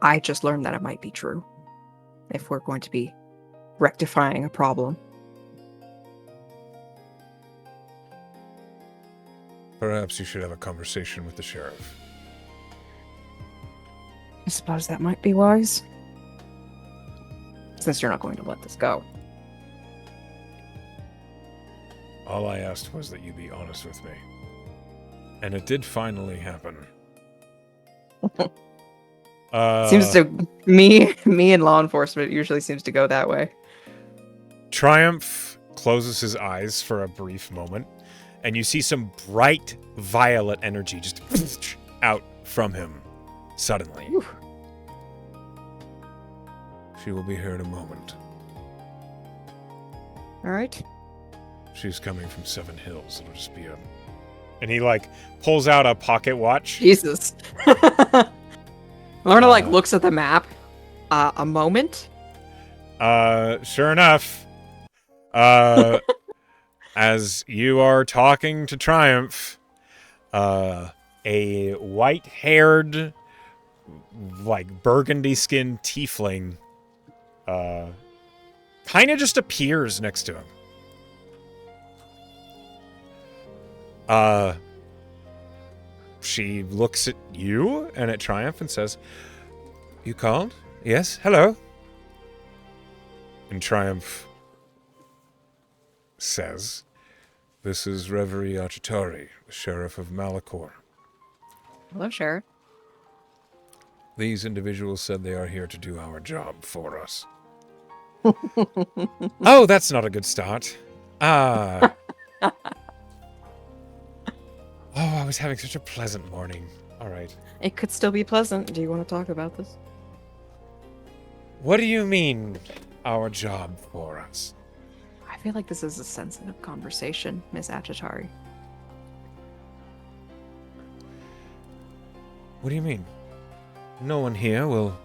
I just learned that it might be true. If we're going to be rectifying a problem. Perhaps you should have a conversation with the sheriff. I suppose that might be wise. Since you're not going to let this go. All I asked was that you be honest with me. And it did finally happen. Seems to me and law enforcement usually seems to go that way. Triumph closes his eyes for a brief moment, and you see some bright violet energy just out from him suddenly. Whew. She will be here in a moment. All right. She's coming from Seven Hills. It'll just be a... And he, pulls out a pocket watch. Jesus. Lorna, looks at the map. A moment. Sure enough. As you are talking to Triumph, a white-haired, burgundy-skinned tiefling kind of just appears next to him. She looks at you and at Triumph and says, "You called? Yes? Hello?" And Triumph says, "This is Reverie Achatari, the Sheriff of Malikor. Hello, Sheriff. These individuals said they are here to do our job for us." Oh, that's not a good start. Oh, I was having such a pleasant morning. All right. It could still be pleasant. Do you want to talk about this? What do you mean, our job for us? I feel like this is a sensitive conversation, Miss Achatari. What do you mean? No one here will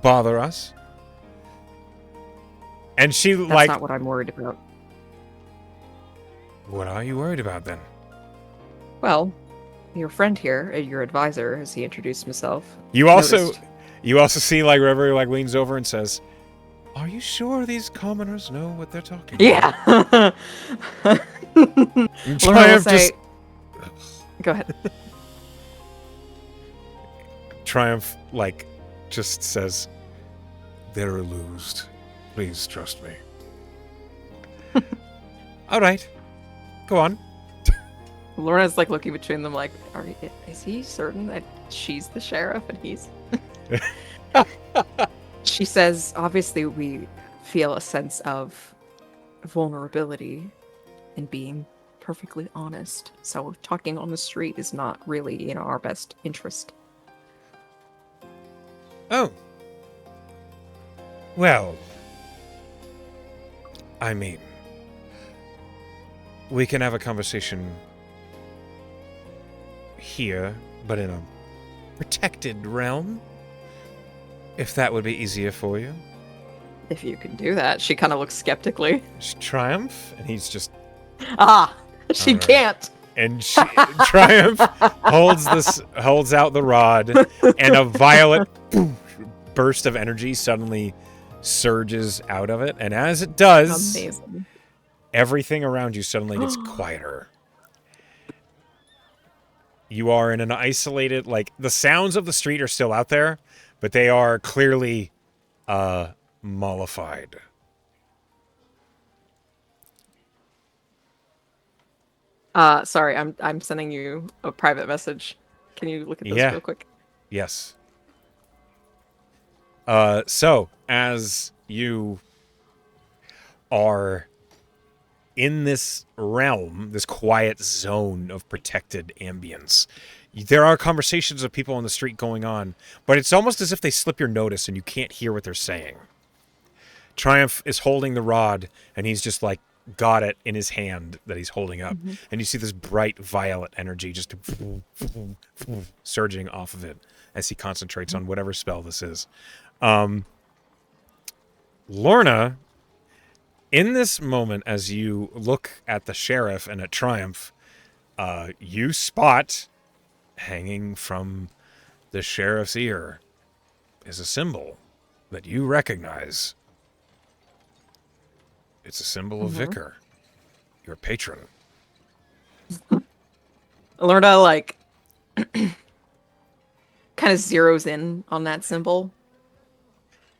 bother us? And she, That's not what I'm worried about. What are you worried about, then? Well, your friend here, your advisor, as he introduced himself. You also noticed. see, Reverie, leans over and says, "Are you sure these commoners know what they're talking about?" Yeah. And Triumph say, go ahead. Triumph, just says, "They're illused. Please trust me." All right. Go on. Lorna's like looking between them like, is he certain that she's the sheriff and he's... She says, obviously we feel a sense of vulnerability in being perfectly honest. So talking on the street is not really in our best interest. Oh. Well. I mean, we can have a conversation here, but in a protected realm. If that would be easier for you. If you can do that. She kind of looks skeptically. Triumph, and he's just... Ah! She All right. can't! And Triumph holds out the rod, and a violet burst of energy suddenly surges out of it. And as it does, Amazing. everything around you suddenly gets quieter. You are in an isolated, like, the sounds of the street are still out there, but they are clearly mollified. Sorry, I'm sending you a private message. Can you look at this real quick? Yes. So, as you are in this realm, this quiet zone of protected ambience, there are conversations of people on the street going on, but it's almost as if they slip your notice and you can't hear what they're saying. Triumph is holding the rod, and he's just like got it in his hand that he's holding up. Mm-hmm. And you see this bright violet energy just surging off of it as he concentrates on whatever spell this is. Lorna, in this moment, as you look at the sheriff and at Triumph, you spot, hanging from the sheriff's ear, is a symbol that you recognize. It's a symbol of Vicar, your patron. Lorna, like, kind of zeroes in on that symbol.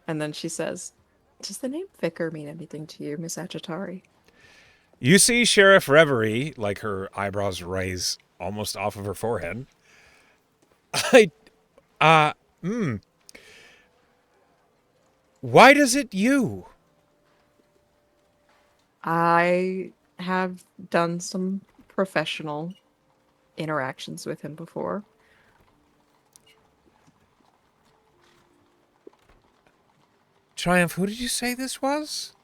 And then she says, does the name Vicar mean anything to you, Miss Agitari? You see Sheriff Reverie, like her eyebrows raise almost off of her forehead. Why does it you? I have done some professional interactions with him before. Triumph, who did you say this was?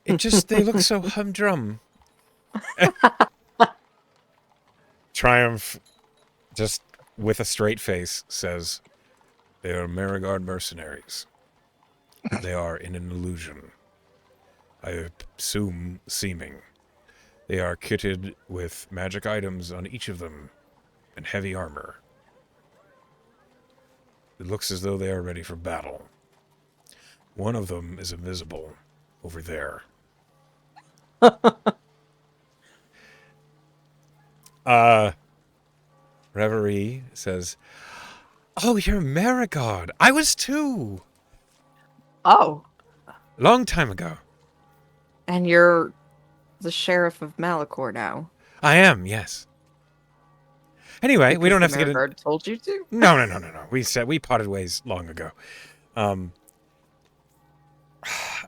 They look so humdrum. Triumph, just with a straight face, says, they are Marigard mercenaries. They are in an illusion. I assume seeming. They are kitted with magic items on each of them and heavy armor. It looks as though they are ready for battle. One of them is invisible over there. Reverie says, oh, you're Marigard. I was too. Oh. Long time ago. And you're the sheriff of Malikor now. I am, yes. Anyway, because we don't have to get into... told you to? No. We parted ways long ago.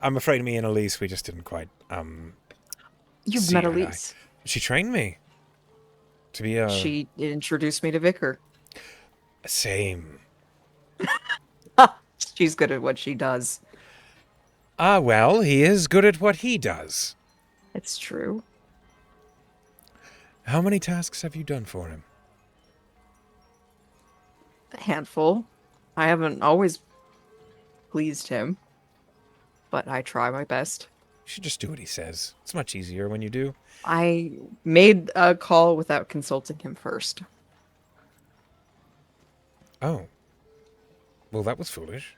I'm afraid me and Elise, we just didn't quite, You've met Elise? She trained me to be a... She introduced me to Vicar. Same. She's good at what she does. Well, he is good at what he does. It's true. How many tasks have you done for him? A handful. I haven't always pleased him, but I try my best. You should just do what he says. It's much easier when you do. I made a call without consulting him first. Oh. Well, that was foolish.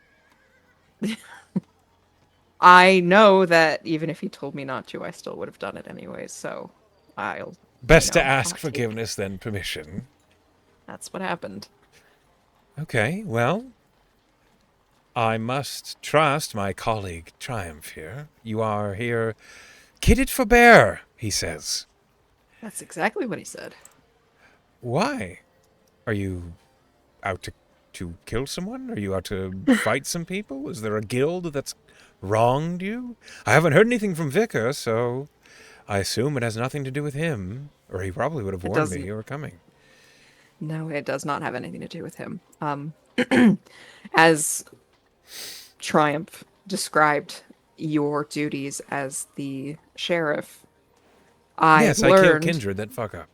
I know that even if he told me not to, I still would have done it anyways, so I'll... Best to ask forgiveness than permission. That's what happened. Okay, well, I must trust my colleague Triumph here. You are here Kidded for bear, he says. That's exactly what he said. Why? Are you out to kill someone? Are you out to fight some people? Is there a guild that's wronged you? I haven't heard anything from Vicar, so I assume it has nothing to do with him. Or he probably would have It warned me doesn't. you were coming. No, it does not have anything to do with him. As Triumph described your duties as the sheriff, I Yes, I killed learned. Kindred, that fuck up.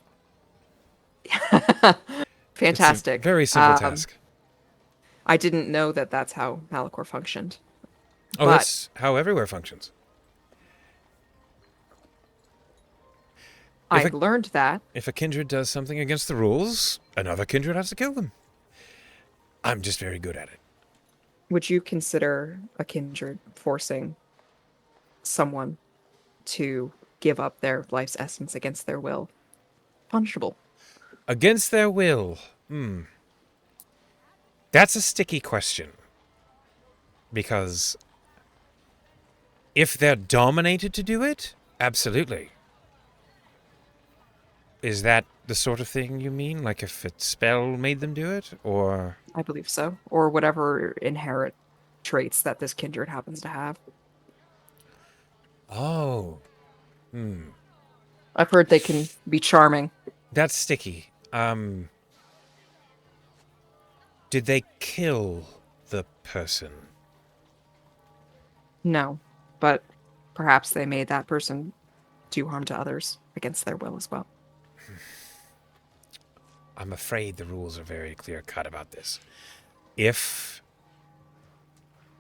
It's a Fantastic. very simple task. I didn't know that that's how Malikor functioned, Oh, but that's how everywhere functions. If I a, learned that. if a kindred does something against the rules, another kindred has to kill them. I'm just very good at it. Would you consider a kindred forcing someone to give up their life's essence against their will punishable? Against their will. That's a sticky question. Because if they're dominated to do it, absolutely. Is that the sort of thing you mean? Like if a spell made them do it? Or... I believe so. Or whatever inherent traits that this kindred happens to have. Oh. I've heard they can be charming. That's sticky. Did they kill the person? No, but perhaps they made that person do harm to others against their will as well. I'm afraid the rules are very clear-cut about this. If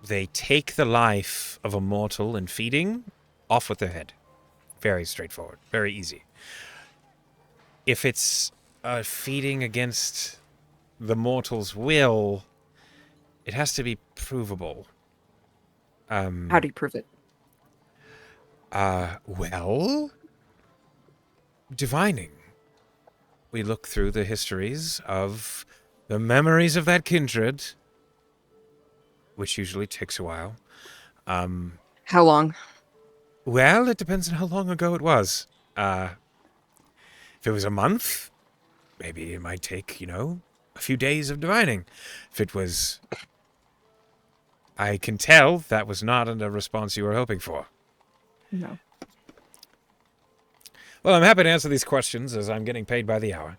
they take the life of a mortal in feeding, off with their head. Very straightforward. Very easy. If it's feeding against the mortal's will, it has to be provable. How do you prove it? Well, divining. We look through the histories of the memories of that kindred, which usually takes a while. How long? Well, it depends on how long ago it was. If it was a month, maybe it might take, a few days of divining. If it was... I can tell that was not a response you were hoping for. No. Well, I'm happy to answer these questions as I'm getting paid by the hour.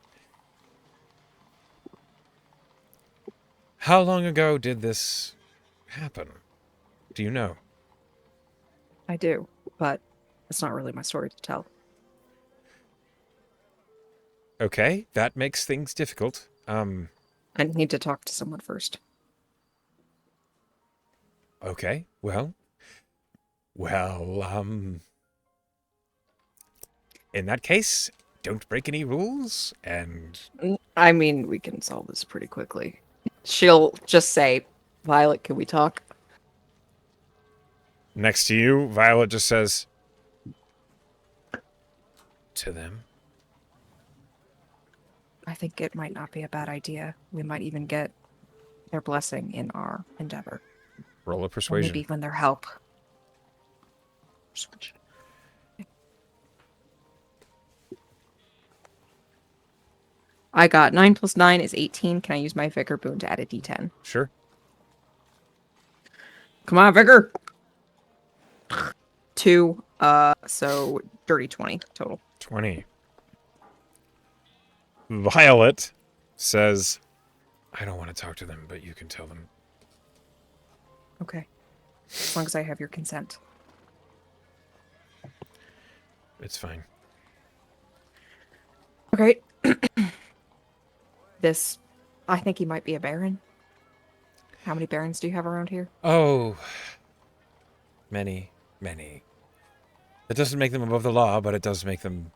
How long ago did this happen? Do you know? I do, but it's not really my story to tell. Okay, that makes things difficult. I need to talk to someone first. Okay, well, in that case, don't break any rules, and... I mean, we can solve this pretty quickly. She'll just say, Violet, can we talk? Next to you, Violet just says... To them. I think it might not be a bad idea. We might even get their blessing in our endeavor. Roll a Or persuasion. maybe even their help. I got 9 plus 9 is 18. Can I use my Vigor boon to add a d10? Sure. Come on, Vigor! 2, so dirty 20 total. 20. Violet says, I don't want to talk to them, but you can tell them. Okay. As long as I have your consent. It's fine. Okay. This, I think he might be a baron. How many barons do you have around here? Oh, many, many. It doesn't make them above the law, but it does make them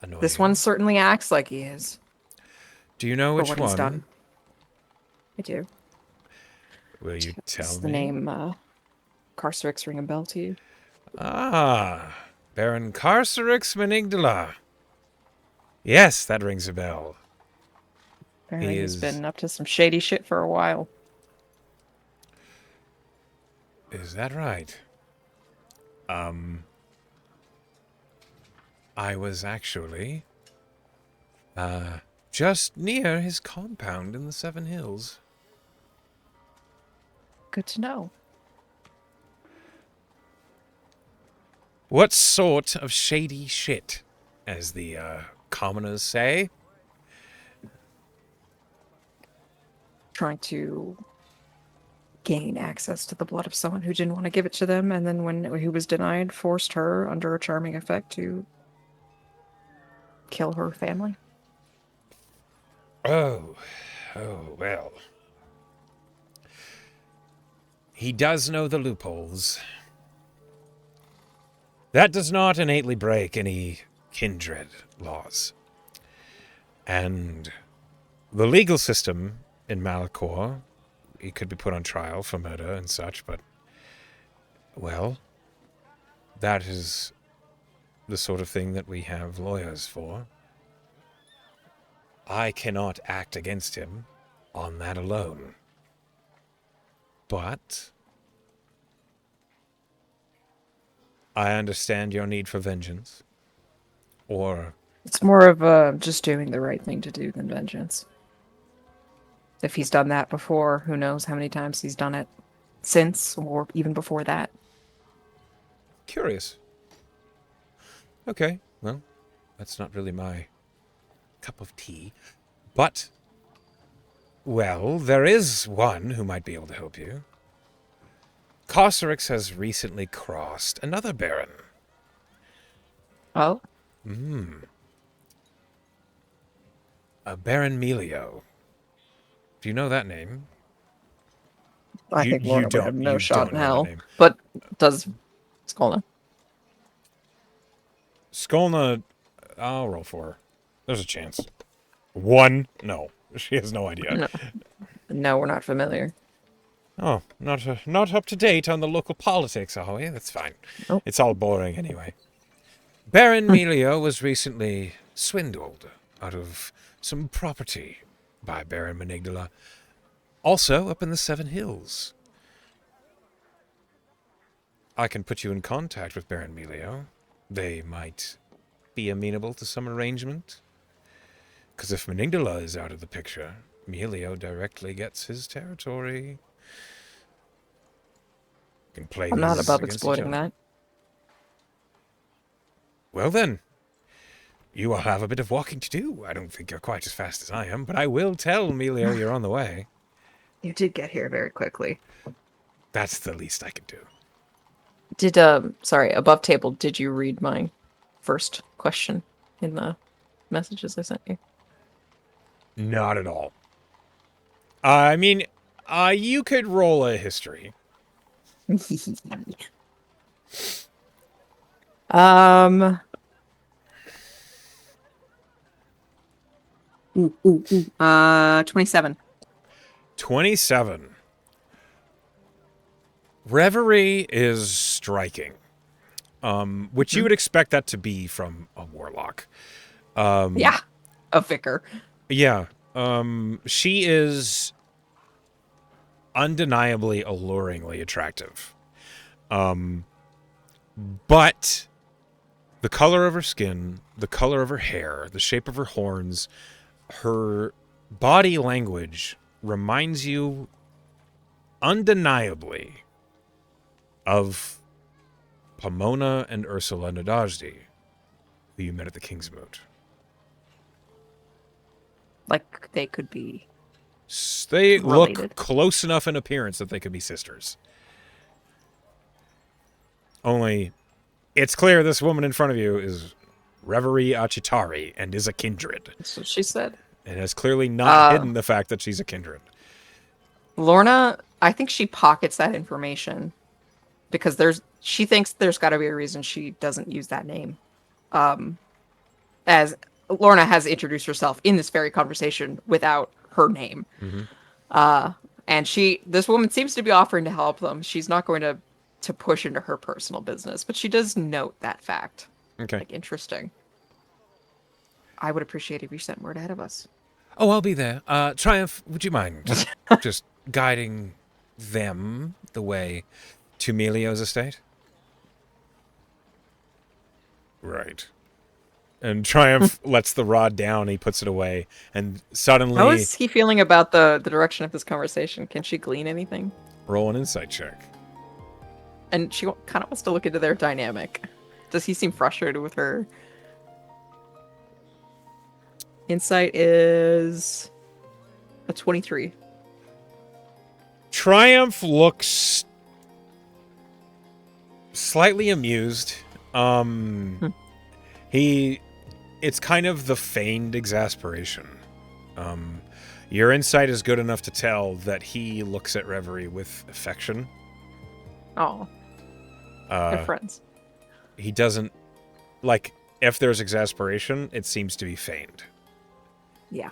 annoying. This one certainly acts like he is. Do you know For which what one? he's done. I do. Will you tell Does me? the name Carcerix ring a bell to you? Ah, Baron Carcerix Menigdala. Yes, that rings a bell. Apparently he's been up to some shady shit for a while. Is that right? I was actually just near his compound in the Seven Hills. Good to know. What sort of shady shit, as the commoners say? Trying to gain access to the blood of someone who didn't want to give it to them, and then when he was denied, forced her under a charming effect to kill her family. Oh, well. He does know the loopholes. That does not innately break any kindred laws. And the legal system in Malikor, he could be put on trial for murder and such, but, well, that is the sort of thing that we have lawyers for. I cannot act against him on that alone. But I understand your need for vengeance. Or It's more of just doing the right thing to do than vengeance. If he's done that before, who knows how many times he's done it since, or even before that. curious. Okay, well, that's not really my cup of tea. But, well, there is one who might be able to help you. Cosrix has recently crossed another baron. Oh? A Baron Melio. Do you know that name? I think Lorna would have no shot in hell. Name. But does Skolna? Skolna, I'll roll for her. There's a chance. 1? No. She has no idea. No. No, we're not familiar. Oh, not up to date on the local politics, are we? That's fine. Nope. It's all boring anyway. Baron Melio was recently swindled out of some property by Baron Menigdala, also up in the Seven Hills. I can put you in contact with Baron Melio. They might be amenable to some arrangement. Because if Menigdala is out of the picture, Melio directly gets his territory. Can play I'm not these above against each exploiting other. that. Well then, you will have a bit of walking to do. I don't think you're quite as fast as I am, but I will tell Melio you're on the way. You did get here very quickly. That's the least I can do. Sorry, above table, did you read my first question in the messages I sent you? Not at all. I mean, you could roll a history. Um. 27. 27. Reverie is striking. Which you would expect that to be from a warlock. Yeah, a vicar. Yeah. She is undeniably alluringly attractive. But the color of her skin, the color of her hair, the shape of her horns, her body language reminds you undeniably of Pomona and Ursula Nadajdi, who you met at the King's Moot. Like they could be. They related. look close enough in appearance that they could be sisters. Only, it's clear this woman in front of you is Reverie Achitari and is a kindred. That's what she said. And has clearly not hidden the fact that she's a kindred. Lorna, I think she pockets that information because she thinks there's got to be a reason she doesn't use that name. As Lorna has introduced herself in this very conversation without her name. Mm-hmm. And this woman seems to be offering to help them. She's not going to push into her personal business, but she does note that fact. Okay. Like, interesting. I would appreciate if you sent word ahead of us. Oh, I'll be there. Triumph, would you mind just guiding them the way to Melio's estate? Right. And Triumph lets the rod down. He puts it away, and suddenly How is he feeling about the direction of this conversation? Can she glean anything? roll an insight check. And she kind of wants to look into their dynamic. Does he seem frustrated with her? Insight is a 23. Triumph looks slightly amused. It's kind of the feigned exasperation. Your insight is good enough to tell that he looks at Reverie with affection. Oh, they're friends. He doesn't, like, if there's exasperation, it seems to be feigned. Yeah.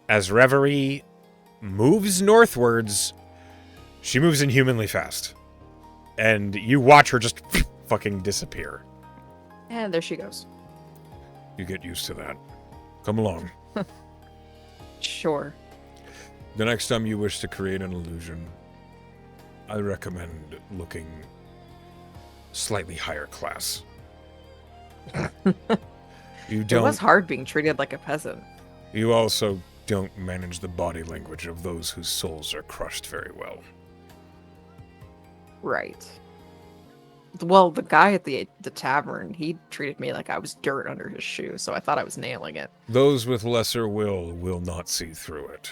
As Reverie moves northwards, she moves inhumanly fast. And you watch her just fucking disappear. And there she goes. You get used to that. Come along. Sure. The next time you wish to create an illusion, I recommend looking slightly higher class. You It don't. was hard being treated like a peasant. You also don't manage the body language of those whose souls are crushed very well. Right. Well, the guy at the tavern, he treated me like I was dirt under his shoe, so I thought I was nailing it. Those with lesser will not see through it.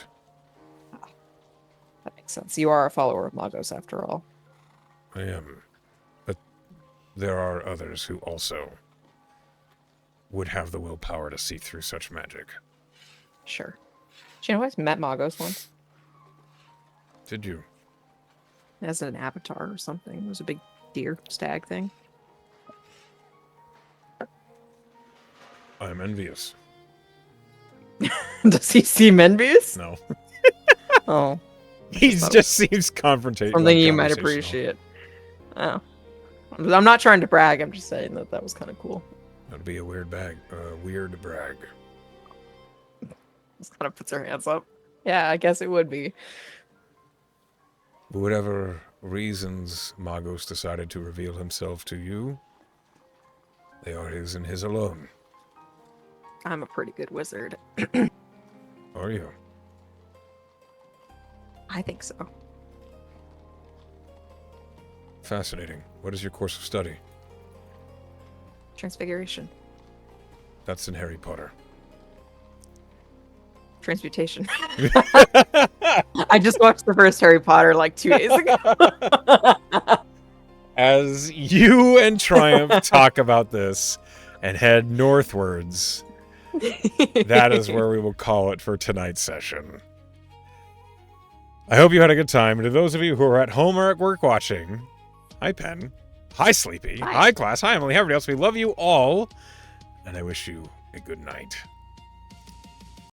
That makes sense. You are a follower of Magos, after all. I am. But there are others who also would have the willpower to see through such magic. Sure. Do you know I met Magos once? Did you? As an avatar or something. It was a big deer stag thing. I'm envious. Does he seem envious? No. Oh. He just seems confrontational. Something you might appreciate. Oh. I'm not trying to brag, I'm just saying that was kind of cool. That'd be a weird brag. Just kind of puts her hands up. Yeah, I guess it would be. Whatever reasons Magos decided to reveal himself to you, they are his and his alone. I'm a pretty good wizard. Are you? I think so. Fascinating. What is your course of study? Transfiguration. That's in Harry Potter. Transmutation. I just watched the first Harry Potter like 2 days ago. As you and Triumph talk about this and head northwards, that is where we will call it for tonight's session. I hope you had a good time. And to those of you who are at home or at work watching, hi Pen, hi Sleepy, hi Class, hi Emily, hi everybody else. We love you all, and I wish you a good night.